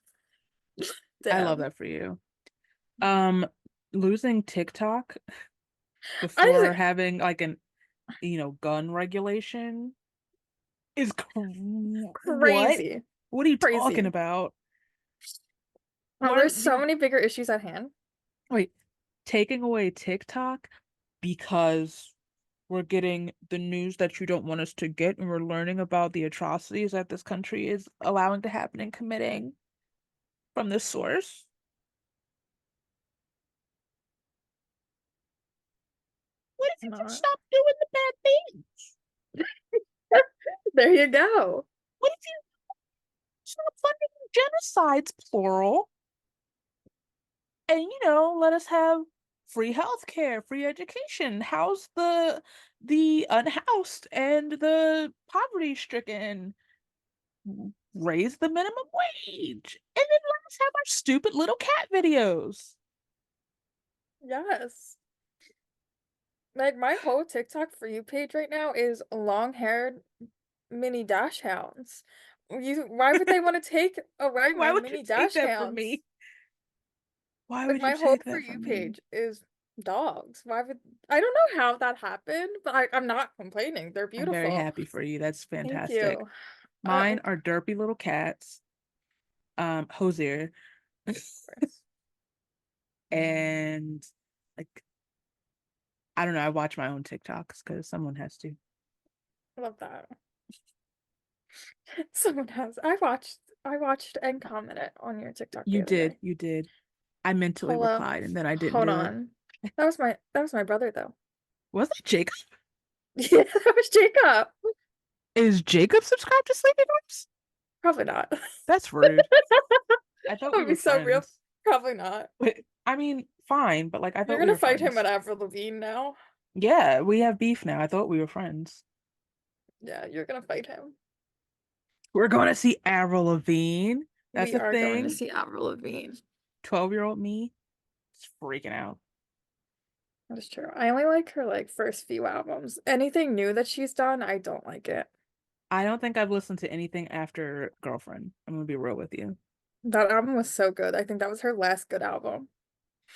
I love Damn. that for you. Um, Losing TikTok I before having like an gun regulation is what? crazy. What are you talking Crazy. about? Oh, Why there's are so you many bigger issues at hand. wait, taking away TikTok because we're getting the news that you don't want us to get and we're learning about the atrocities that this country is allowing to happen and committing from this source? What if It's you just not. stop doing the bad things? There you go. What if you stop funding genocides, plural, and let us have free healthcare, free education, house the unhoused and the poverty stricken, raise the minimum wage, and then let us have our stupid little cat videos. Yes. Like my whole TikTok for you page right now is long-haired mini dash hounds. Why would they want to take away Why my would you mini take dash that from hounds? me? Why Like would you my whole take for that you from me? page is dogs. Why would I don't know how that happened, but I'm not complaining. They're I'm very beautiful. happy for you. That's Thank fantastic. you. Mine Of are derpy little cats, Hosier, course. and like I don't know. I watch my own TikToks because someone has to. I love that. Someone has. I watched and commented on your TikTok the You other did, day. you did. I mentally Hello. replied and then I didn't Hold do it. on. That was my brother though. Was that Jacob? Yeah, that was Jacob. Is Jacob subscribed to Sleepy Groups? Probably not. That's rude. I thought That we would be were so real. friends. Probably not. Wait, I mean, fine, but like I You're thought we gonna were fight him friends. at Avril Lavigne now. Yeah, we have beef now. I thought we were friends. Yeah, you're gonna fight him. We're going to see Avril Lavigne. That's We a are going to thing. see Avril Lavigne. 12-year-old me is freaking out. That is true. I only like her like first few albums. Anything new that she's done, I don't like it. I don't think I've listened to anything after Girlfriend. I'm gonna be real with you. That album was so good. I think that was her last good album.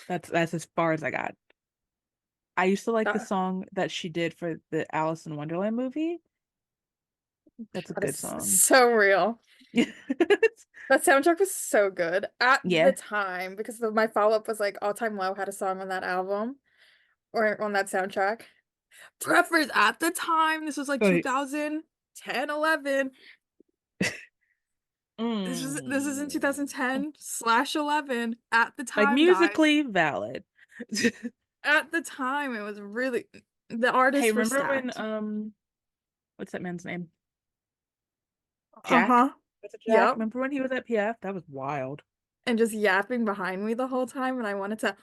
That's as far as I got. I used to like the That song that she did for the Alice in Wonderland movie. That's a that good is song. so real. That soundtrack was so good at the Yeah. time because my follow-up was like All Time Low had a song on that album or on that soundtrack. Prefers at the time, this was like Wait. 2010, 11. This is in Mm. 2010/11 at the Like time, guys. musically valid. At the time, it was really the Hey, artists were remember when stacked. what's that man's name? Jack? Uh-huh. Was it Jack? Yep. Remember when he was at PF? That was wild. And just yapping behind me the whole time, and I wanted to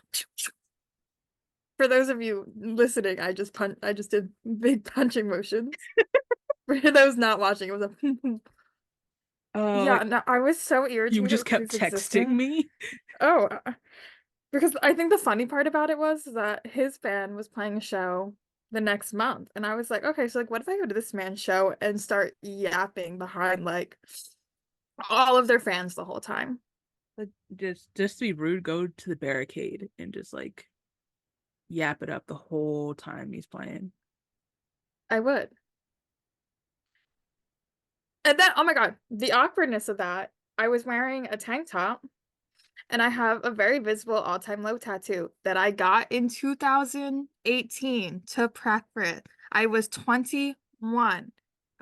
for those of you listening, I just did big punching motions. For those not watching, it was a yeah, Like no, I was so you irritated just with kept his texting existence. me. Oh, because I think the funny part about it was that his band was playing a show the next month, and I was like, okay, so like, what if I go to this man's show and start yapping behind like all of their fans the whole time? Like just to be rude, go to the barricade and just like yap it up the whole time he's playing. I would. And then, oh my God, the awkwardness of that. I was wearing a tank top and I have a very visible all-time low tattoo that I got in 2018 to prep for it. I was 21.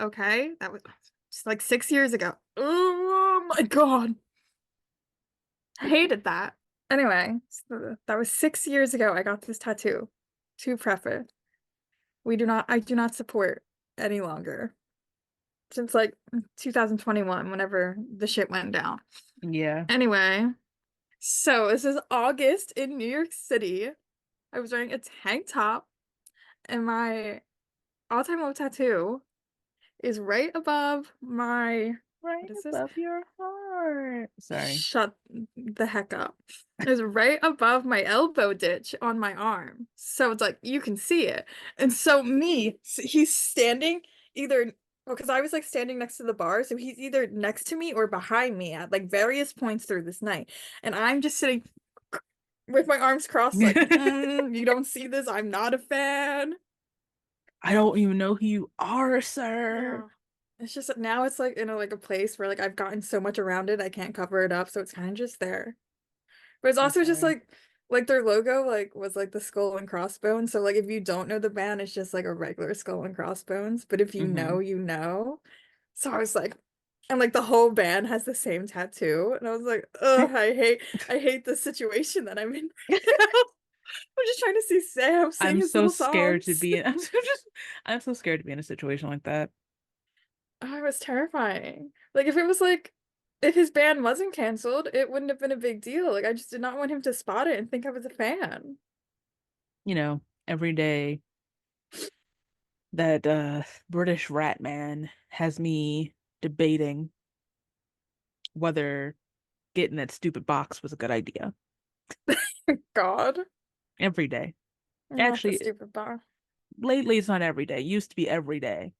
Okay? That was just like 6 years ago. Oh my God. I hated that. Anyway, so that was 6 years ago. I got this tattoo to prep it. I do not support any longer. Since like 2021, whenever the shit went down. Yeah. Anyway, so this is August in New York City. I was wearing a tank top, and my all-time low tattoo is right above my, Right what is this? above your heart. Sorry. Shut the heck up. It's right above my elbow ditch on my arm. So it's like you can see it. And so he's standing either because I was like standing next to the bar, so he's either next to me or behind me at like various points through this night. And I'm just sitting with my arms crossed, like, you don't see this. I'm not a fan. I don't even know who you are, sir. Yeah. It's just that now it's like in like a place where like I've gotten so much around it, I can't cover it up, so it's kind of just there. But it's I'm also just sorry. like their logo like was like the skull and crossbones. So like if you don't know the band, it's just like a regular skull and crossbones. But if you Mm-hmm. know, you know. So I was like, and like the whole band has the same tattoo. And I was like, ugh, I hate the situation that I'm in right now. I'm just trying to see Sam sing I'm his so little scared to songs. be in I'm so scared to be in a situation like that. Oh, it was terrifying. Like if it was like if his band wasn't canceled, it wouldn't have been a big deal. Like I just did not want him to spot it and think I was a fan. You know, every day that British rat man has me debating whether getting that stupid box was a good idea. God, Every day. not the Actually, stupid bar. lately it's not every day. It used to be every day.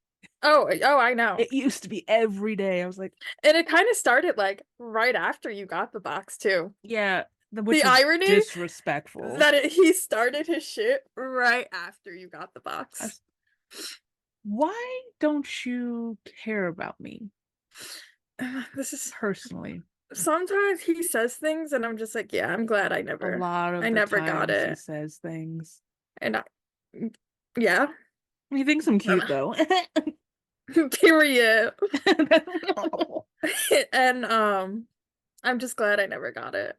Oh, I know. It used to be every day. I was like, And it kind of started like right after you got the box too. yeah, which The is irony disrespectful. that he started his shit right after you got the I box. was, why don't you care about me This is personally? sometimes he says things and I'm just like, yeah, I'm glad A lot I of the never got times he it. says things. And yeah, He thinks I'm cute though. period. No. And I'm just glad I never got it.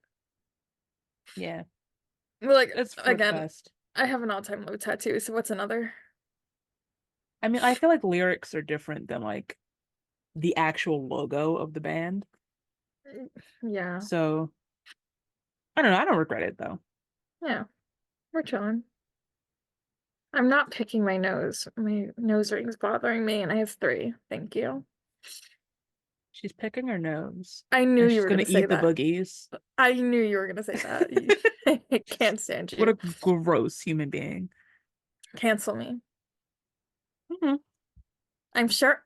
Yeah, Well, like, that's for the again, best. I have an all-time low tattoo, so what's another? I mean, I feel like lyrics are different than like the actual logo of the band. Yeah, So I don't know. I don't regret it though. yeah, we're chilling. I'm not picking my nose. My nose ring's bothering me, and I have three. Thank you. She's picking her nose I knew and you she's were gonna gonna say eat the that. boogies. I knew you were gonna say that. I can't stand What a you. gross human being. Cancel me. Hmm. I'm sure.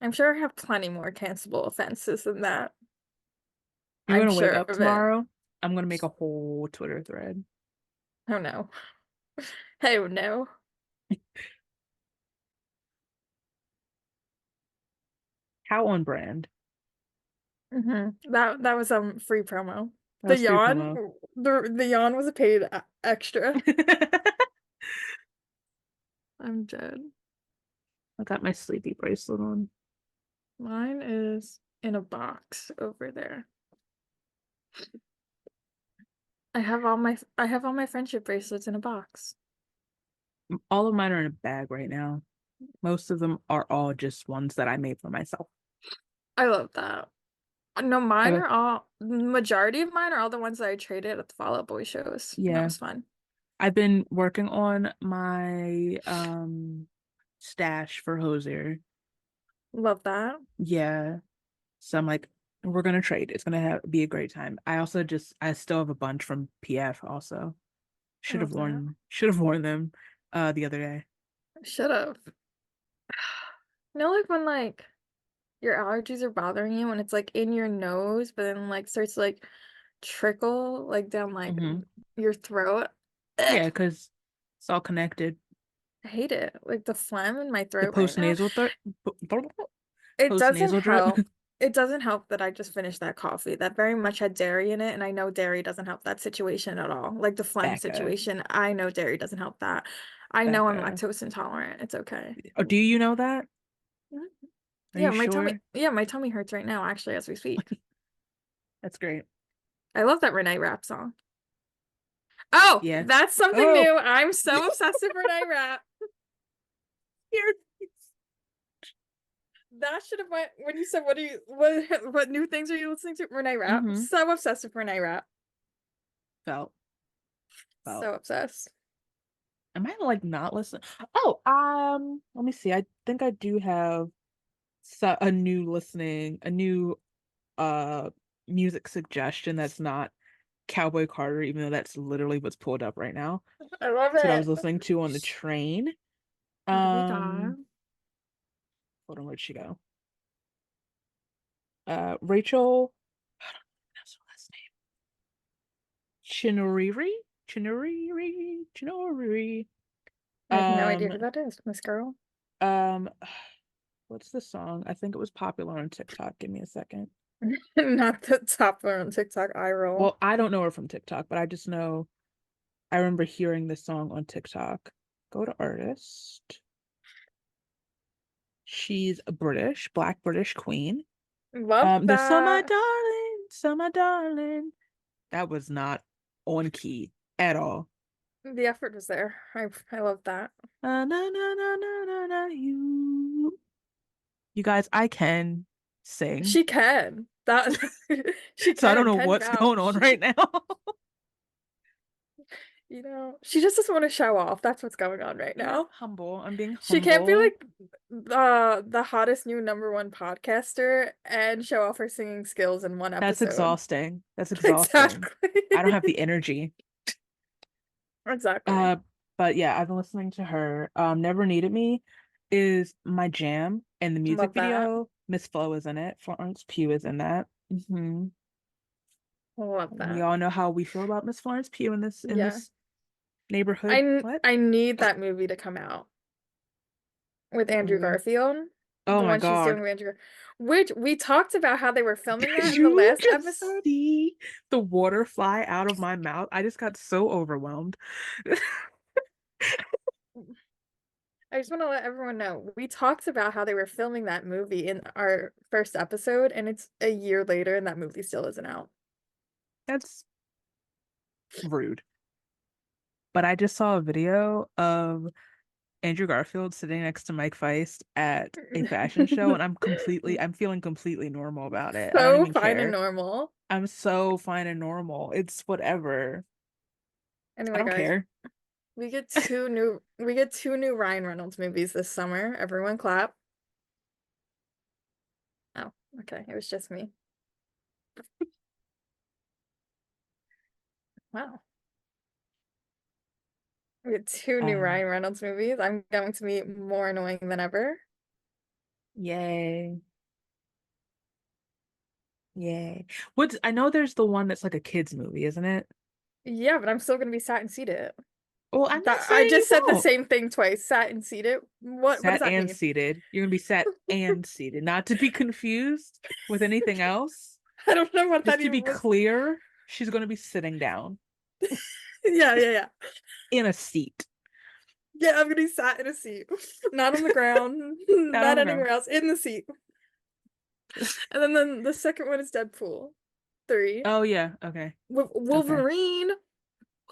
I'm sure I have plenty more cancelable offenses than that. You're I'm gonna wake sure up of it. tomorrow. I'm gonna make a whole Twitter thread. Oh no. Oh no. How on brand. That was free promo. That The was free yawn, promo. the yawn was a paid extra. I'm dead. I got my sleepy bracelet on. Mine is in a box over there. I have all my friendship bracelets in a box. All of mine are in a bag right now. Most of them are all just ones that I made for myself. I love that. No, mine Uh, are all majority of mine are all the ones that I traded at the Fall Out Boy shows. And that yeah, was fun. I've been working on my stash for Hosier. Love that. Yeah, so I'm like, we're gonna trade. It's gonna be a great time. I still have a bunch from PF also. I love that. Should have worn them the other day. Should have. You know, like when your allergies are bothering you and it's like in your nose, but then like starts to like trickle like down like Hmm. your throat. Ugh, Yeah, because it's all connected. I hate it. Like the phlegm in my The throat right post now. nasal throat, It post doesn't nasal drip. help. It doesn't help that I just finished that coffee. That very much had dairy in it, and I know dairy doesn't help that situation at all. Like the phlegm BECCA, situation, I know dairy doesn't help that. I know I'm BECCA. lactose intolerant. It's okay. Oh, do you know that? Mhm. Are you sure? Yeah, my tummy hurts right now, actually, as we speak. That's great. I love that Renee Rapp song. Oh, Yeah. that's something Oh, new. I'm so obsessed with Renee Rapp. here. That should have went when you said what new things are you listening to? Renee Rapp. Mm-hmm. So obsessed with Renee Rapp. Felt, felt. So obsessed. Am I like not listening? Oh, let me see. I think I do have a a new uh music suggestion that's not Cowboy Carter, even though that's literally what's pulled up right now. I love That's what I was it. listening to on the train. What do we got? Hold on, where'd she go? Rachel, that's her last name. Chinoriri? Chinoriri? Chinoriri. I have no idea Um, who that is, Miss Girl. um, what's the song? I think it was popular on TikTok. Give me a second. Not the top one on TikTok eye roll. Well, I don't know her from TikTok, but I just know I remember hearing this song on TikTok. Go to artist. She's a Black British queen. Love The that. Summer Darling. That was not on key at all. The effort was there. I love that. Na na na na na na na you. You guys, I can sing. She can. That she So I don't know can what's going on vouch. right now. You know, she just doesn't want to show off. That's what's going on right You know, now. humble. I'm being She can't be humble. like the hottest new number one podcaster and show off her singing skills in one That's episode. exhausting. That's exhausting. Exactly. I don't have the energy. Exactly. Uh, but yeah, I've been listening to her. Never Needed Me is my jam. And the music Love that. video, Miss Flo is in it. Florence Pugh is in that. Love We that. all know how we feel about Miss Florence Pugh in Yeah. this neighborhood. What? I need that movie to come out with Andrew Mm. Garfield. Oh The my one she's God. doing with Andrew, which we talked about how they were filming Did that in the you last just episode. see the water fly out of my mouth? I just got so overwhelmed. I just want to let everyone know we talked about how they were filming that movie in our first episode, and it's a year later, and that movie still isn't out. That's Rude. But I just saw a video of Andrew Garfield sitting next to Mike Feist at a fashion show, and I'm feeling completely normal about it. I don't So even fine and care. normal. I'm so fine and normal. It's whatever. I Anyway, don't guys, care. we get two new Ryan Reynolds movies this summer. Everyone clap. Oh, okay. It was just me. Wow. We get two new Uh, Ryan Reynolds movies. I'm going to be more annoying than ever. Yay. Yay. What's I know there's the one that's like a kids movie, isn't it? Yeah, but I'm still gonna be sat and seated. Well, I'm not That I saying you just said the won't. same thing twice. Sat and seated. What does Sat that and mean? seated. You're gonna be sat and seated, not to be confused with anything else. I don't know what that Just to even be was. clear, she's gonna be sitting down Yeah. in a seat, Yeah, I'm gonna be sat in a seat. Not on the ground, not on not the ground. anywhere else, in the seat. And then the second one is Deadpool 3. Oh yeah, okay. Okay. Wolverine.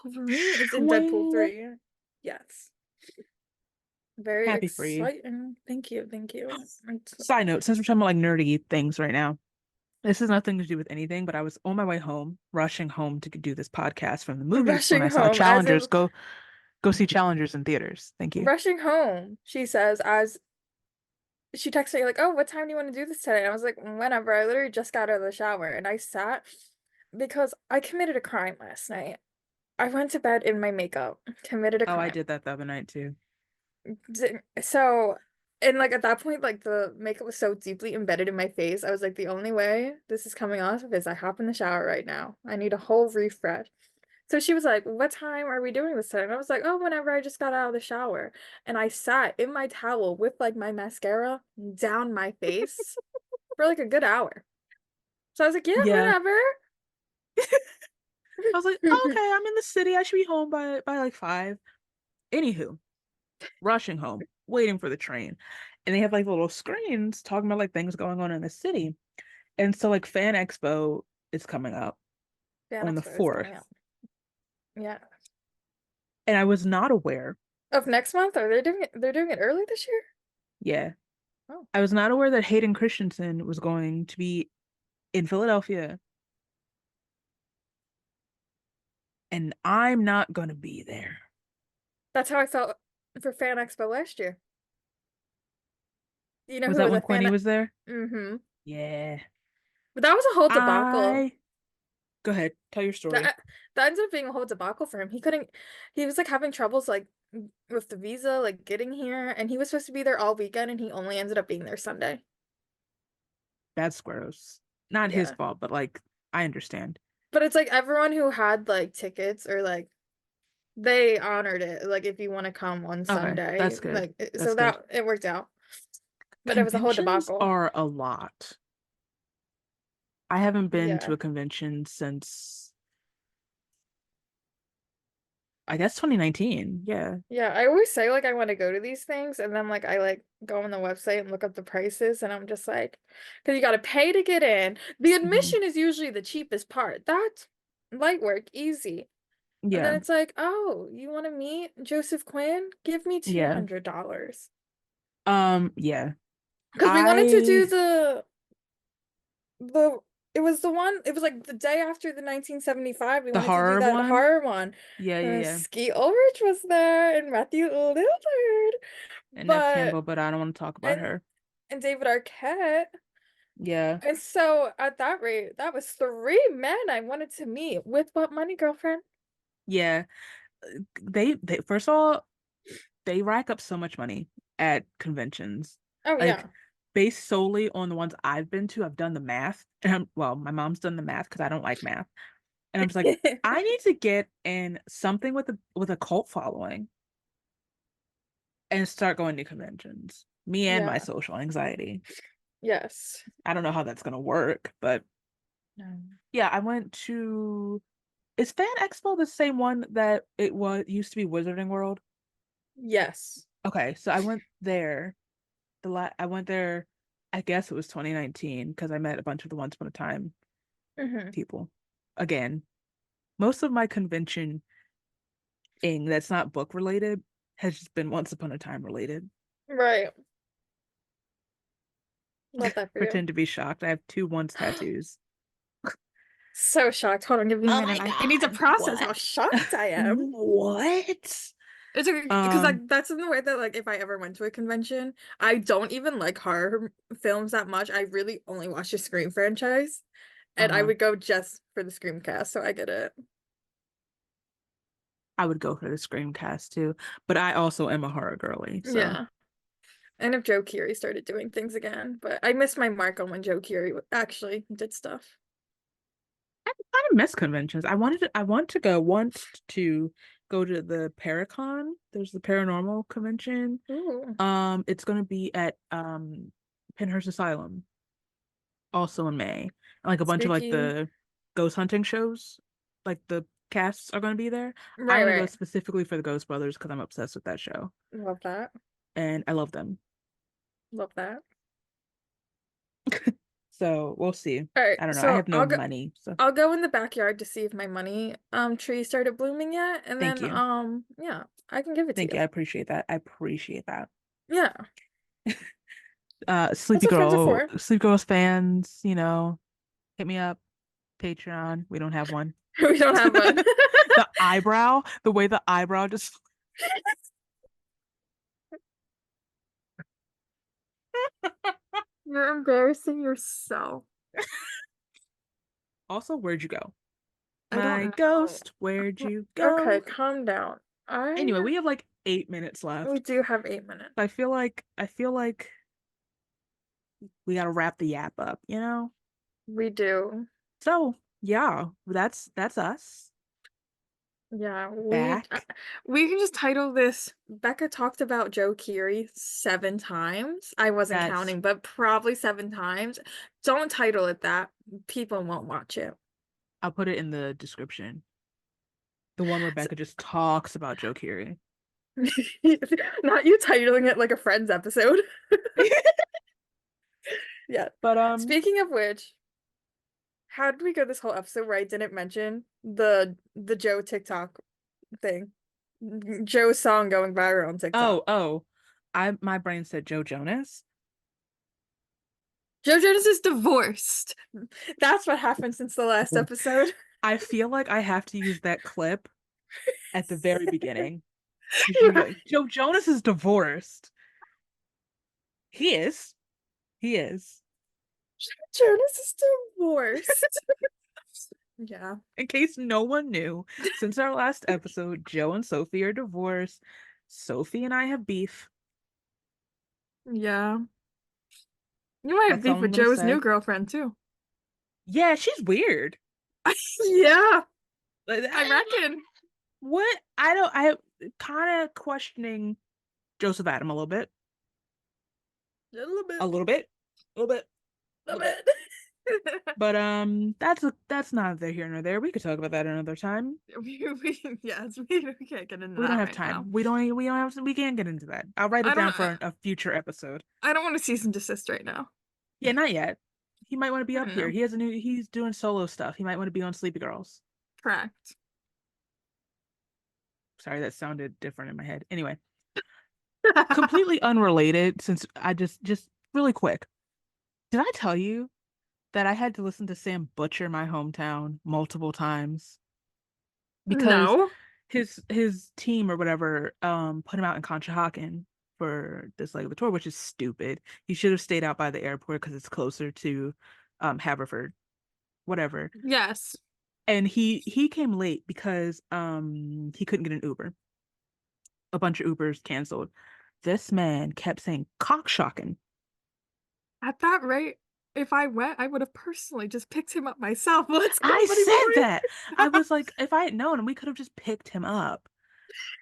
Wolverine is in Deadpool Swing. 3. Yes. Very Happy for you. exciting. Thank you. Thank you. Side note, since we're talking about like nerdy things right now, this has nothing to do with anything, but I was on my way home, rushing home to do this podcast from the movies when Rushing I saw home as Challengers. if Go see Challengers in theaters. Thank you. rushing home, she says, as she texted me like, "Oh, what time do you want to do this today?" I was like, "Whenever." I literally just got out of the shower and I sat because I committed a crime last night. I went to bed in my makeup, committed a Oh, I crime. did that the other night too. So, and like at that point, like the makeup was so deeply embedded in my face. I was like, the only way this is coming off is I hop in the shower right now. I need a whole refresh. So she was like, "What time are we doing this today?" And I was like, "Oh, whenever I just got out of the shower." And I sat in my towel with like my mascara down my face for like a good hour. So I was like, "Yeah, Yeah. whatever." I was like, oh, okay, I'm in the city. I should be home by like 5. Anywho, rushing home, waiting for the train. And they have like little screens talking about like things going on in the city. And so like Fan Expo is coming up Fan on the Expo is coming 4th. up. Yeah. And I was not aware. Of next month? Are they doing it? They're doing it early this year? Yeah. Oh, I was not aware that Hayden Christensen was going to be in Philadelphia. And I'm not gonna be there. that's how I felt for Fan Expo last year. You know Was who that was when a Quinny fan? was there? Mm-hmm. Yeah. But that was a whole debacle. I Go ahead, tell your story. That ended up being a whole debacle for him. He was like having troubles like with the visa, like getting here, and he was supposed to be there all weekend, and he only ended up being there Sunday. That's gross. Not his Yeah. fault, but like I understand. But it's like everyone who had like tickets or like they honored it. Like if you want to come on Okay, Sunday, that's good. like so That's good. that it worked out. But it was a whole Conventions debacle. are a lot. I haven't been to Yeah. a convention since I guess 2019. Yeah. Yeah, I always say like I want to go to these things and then like I like go on the website and look up the prices and I'm just like because you got to pay to get in. The Mhm. admission is usually the cheapest part. That's light work, easy. And then Yeah. it's like, "Oh, you want to meet Joseph Quinn? Give me Yeah. $200." Yeah. Because we wanted to do I the it was the one it was like the day after the 1975 we the wanted to do horror that one. horror one. Yeah, yeah, yeah. Skeet Ulrich was there and Matthew Lillard. And Nev But Campbell, but I don't want to talk about and her. and David Arquette. Yeah. And so at that rate, that was three men I wanted to meet with what money, girlfriend? Yeah. They first of all, they rack up so much money at conventions. Oh Like yeah. based solely on the ones I've been to, I've done the math. And well, my mom's done the math because I don't like math. And I'm just like, I need to get in something with a cult following and start going to conventions. Me and my Yeah. social anxiety. Yes. I don't know how that's gonna work, but No. yeah, I went to is Fan Expo the same one that it was used to be Wizarding World? Yes. Okay, so I went there. I went there, I guess it was 2019 because I met a bunch of the Once Upon a Time Hmm. people again. most of my convention ing that's not book related has just been Once Upon a Time related. Right. Love that for you. Pretend to be shocked. I have two once tattoos. So shocked. Hold on, give me a Oh minute. my I need to God. process how What? shocked I am. What? It's okay because like that's in the way that like if I ever went to a convention, I don't even like horror films that much. I really only watch the Scream franchise, and I uh-huh. would go just for the Scream cast, so I get it. I would go for the Scream cast too, but I also am a horror girly, so Yeah. And if Joe Keery started doing things again, but I missed my mark on when Joe Keery actually did stuff. I kind of miss conventions. I want to go want to go to the Paracon. There's the paranormal convention. Ooh, It's gonna be at Penhurst Asylum also in May. And, like a bunch of like spooky. the ghost hunting shows, like the casts are gonna be there. I Right, want to go right. specifically for the Ghost Brothers because I'm obsessed with that show Love that. and I love them. Love that. So we'll see. All right, I don't know. I so have no money, so I'll go in the backyard to see if my money tree started blooming yet, and thank then you. yeah, I can give it to Thank you. you. I appreciate that. I appreciate that. Yeah. That's what friends are for. Sleepy Girls fans, hit me up. Patreon. We don't have one. We don't have one. The way the eyebrow just You're embarrassing yourself. Also, where'd you go? I My don't know. ghost, where'd you Okay, go? calm down. Anyway, I we have like 8 minutes We left. do have 8 minutes. I feel like we gotta wrap the yap up, you know? We do. So yeah, that's us. Yeah, Back. we can just title this Becca talked about Joe Keery 7 times. I wasn't That's counting, but probably 7 times. Don't title it that. People won't watch it. I'll put it in the description. The one where So, Becca just talks about Joe Keery. not you titling it like a Friends episode. Yeah. But Speaking of which, how did we go this whole episode where I didn't mention the Joe TikTok thing? Joe's song going viral on TikTok. oh, I my brain said Joe Jonas. Joe Jonas is divorced. That's what happened since the last episode. I feel like I have to use that clip at the very beginning. You should be Yeah. like, Joe Jonas is divorced. He is. He is. Jonas is divorced. Yeah. In case no one knew, since our last episode, Joe and Sophie are divorced. Sophie and I have beef. Yeah. You might have That's all beef I'm with gonna Joe's new say. girlfriend too. Yeah, she's weird. Yeah, Like, I reckon. what? I kind of questioning Joseph Adam a little bit. A little bit. A little bit. A little bit. A A little bit. bit. But that's neither here nor there. We could talk about that another time. Yes, we can't get into We don't that have right now. time. We don't have we can't get into that. I'll write it I down don't for a future episode. I don't want to cease and desist right now. Yeah, not yet. He might want to be I up don't here. know. He's doing solo stuff. He might want to be on Sleepy Girls. Correct. Sorry, that sounded different in my head. Anyway, completely unrelated since I just really quick. Did I tell you that I had to listen to Sam butcher my hometown multiple times because No. his team or whatever put him out in Conshohocken for this leg of the tour, which is stupid. He should have stayed out by the airport because it's closer to Haverford, whatever. Yes. And he came late because he couldn't get an Uber. A bunch of Ubers canceled. This man kept saying cockshocking. At that rate, if I went, I would have personally just picked him up myself. Let's go, I buddy said that. I boy. was like, if I had known, we could have just picked him up.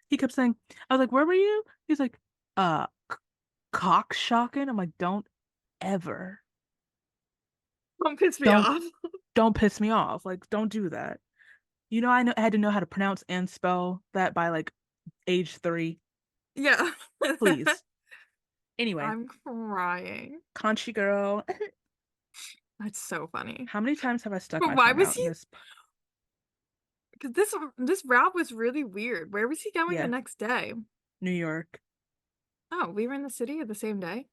He kept saying, I was like, where were you? He's like, cockshocking. I'm like, don't ever, Don't piss me don't, off. don't piss me off. Like, don't do that. I had to know how to pronounce and spell that by like age 3. Yeah. Please. Anyway, I'm crying. Conchi girl. That's so funny. How many times have I stuck But my why tongue was out in he? this? Because this route was really weird. Where was he going the Yeah, next day? New York. Oh, we were in the city the same day.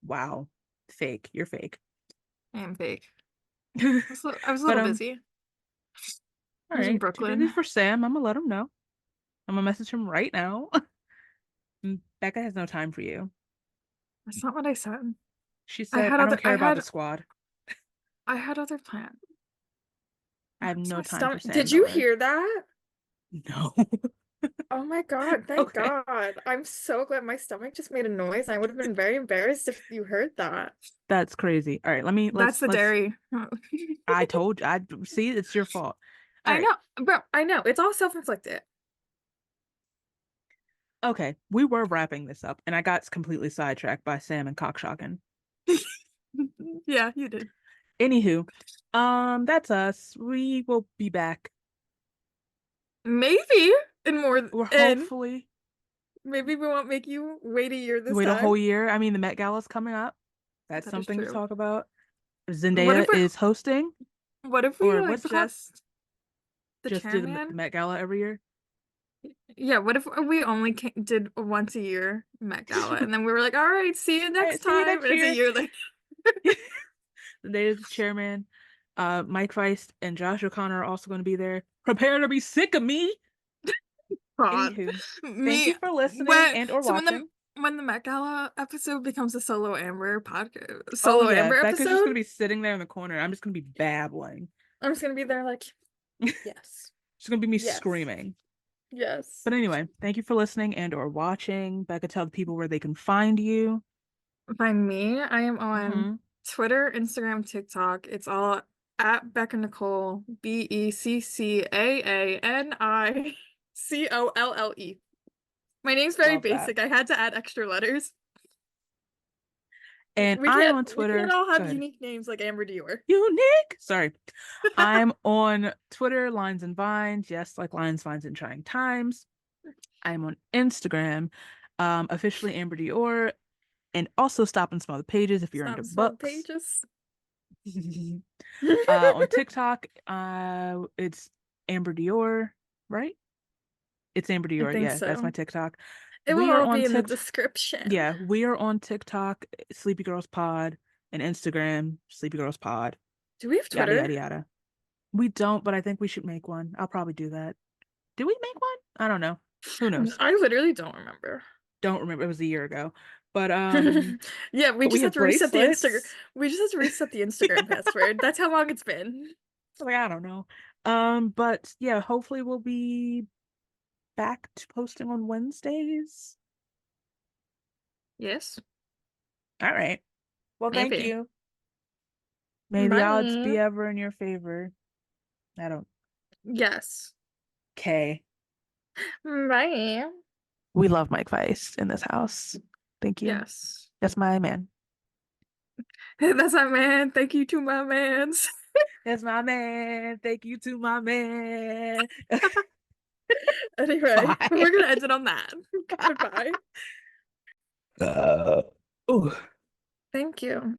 Wow. Fake. You're fake. I am fake. I was a But little busy. all I was in right. Two babies Brooklyn. for Sam. I'm gonna let him know. I'm gonna message him right now. Becca has no time for you. That's not what I said. She I said, had I don't other care about the squad. I had other plans. I have no My time for stomach. Sam Did you Miller. hear that? No. Oh my God, thank Okay. God. I'm so glad my stomach just made a noise. I would have been very embarrassed if you heard that. That's crazy. All right, That's the let's dairy. I told you I see it's your fault. All I right. know, bro. I know. It's all self-inflicted. Okay. We were wrapping this up and I got completely sidetracked by Sam and cockshocking. Yeah, you did. Anywho, that's us. We will be back. Maybe in more We're in hopefully maybe we won't make you wait a year this wait a time. whole year. I mean, the Met Gala's coming up. That's That is something to true. talk about. What if Zendaya we is hosting, what if we or what's it called? just the Just do the chairman? Met Gala every year. Yeah, what if we only did once a year Met Gala and then we were like, all right, see you All next right, see you time. next And it's a year. year later. Zendaya is the chairman. Mike Feist and Josh O'Connor are also going to be there. Prepare to be sick of me. God. Anywho, thank Me you for listening when and or so watching. when the Met Gala episode becomes a Oh solo yeah, Amber Becca's just episode, gonna be sitting there in the corner. I'm just gonna be babbling. I'm just gonna be there like, yes, It's gonna be me yes, screaming. yes. But anyway, thank you for listening and or watching. Becca, tell the people where they can find you. Find me. I am on Mm-hmm. Twitter, Instagram, TikTok. It's all at Becca Nicole, BECCANICOLLE. My name's very Love that. basic. I had to add extra letters. And I'm on We can't Twitter. all Go have ahead. unique names like Amber Dior. Unique. Sorry. I'm on Twitter, Lines and Vines. Yes, like Lines, Vines, and Trying Times. I'm on Instagram, officially Amber Dior, and also Stop and Smell the Pages if you're Stop into and smell the books. pages. On TikTok, it's Amber Dior, right? It's Amber I Dior. think Yeah, that's my so. TikTok. It will We are all on be in the TikTok. description. Yeah, we are on TikTok, Sleepy Girls Pod, and Instagram, Sleepy Girls Pod. Do we have Yada Twitter? yada yada. We don't, but I think we should make one. I'll probably do that. Did we make one? I don't know. Who knows? I literally don't remember. Don't remember. It was a year ago. But Yeah, we we just have have to reset the Instagram. bracelets. We just have to reset the Instagram password. That's how long it's been. Like I don't know. But yeah, hopefully we'll be back to posting on Wednesdays. Yes. All right. Well, thank Maybe. you. May the odds Bye. be ever in your favor. I don't. Yes. Okay. Bye. We love Mike Feist in this house. Thank you. Yes. That's my man. That's my man. Thank you to my mans. That's my man. Thank you to my man. Anyway, Bye. we're gonna end it on that. Goodbye. Uh, ooh. Thank you.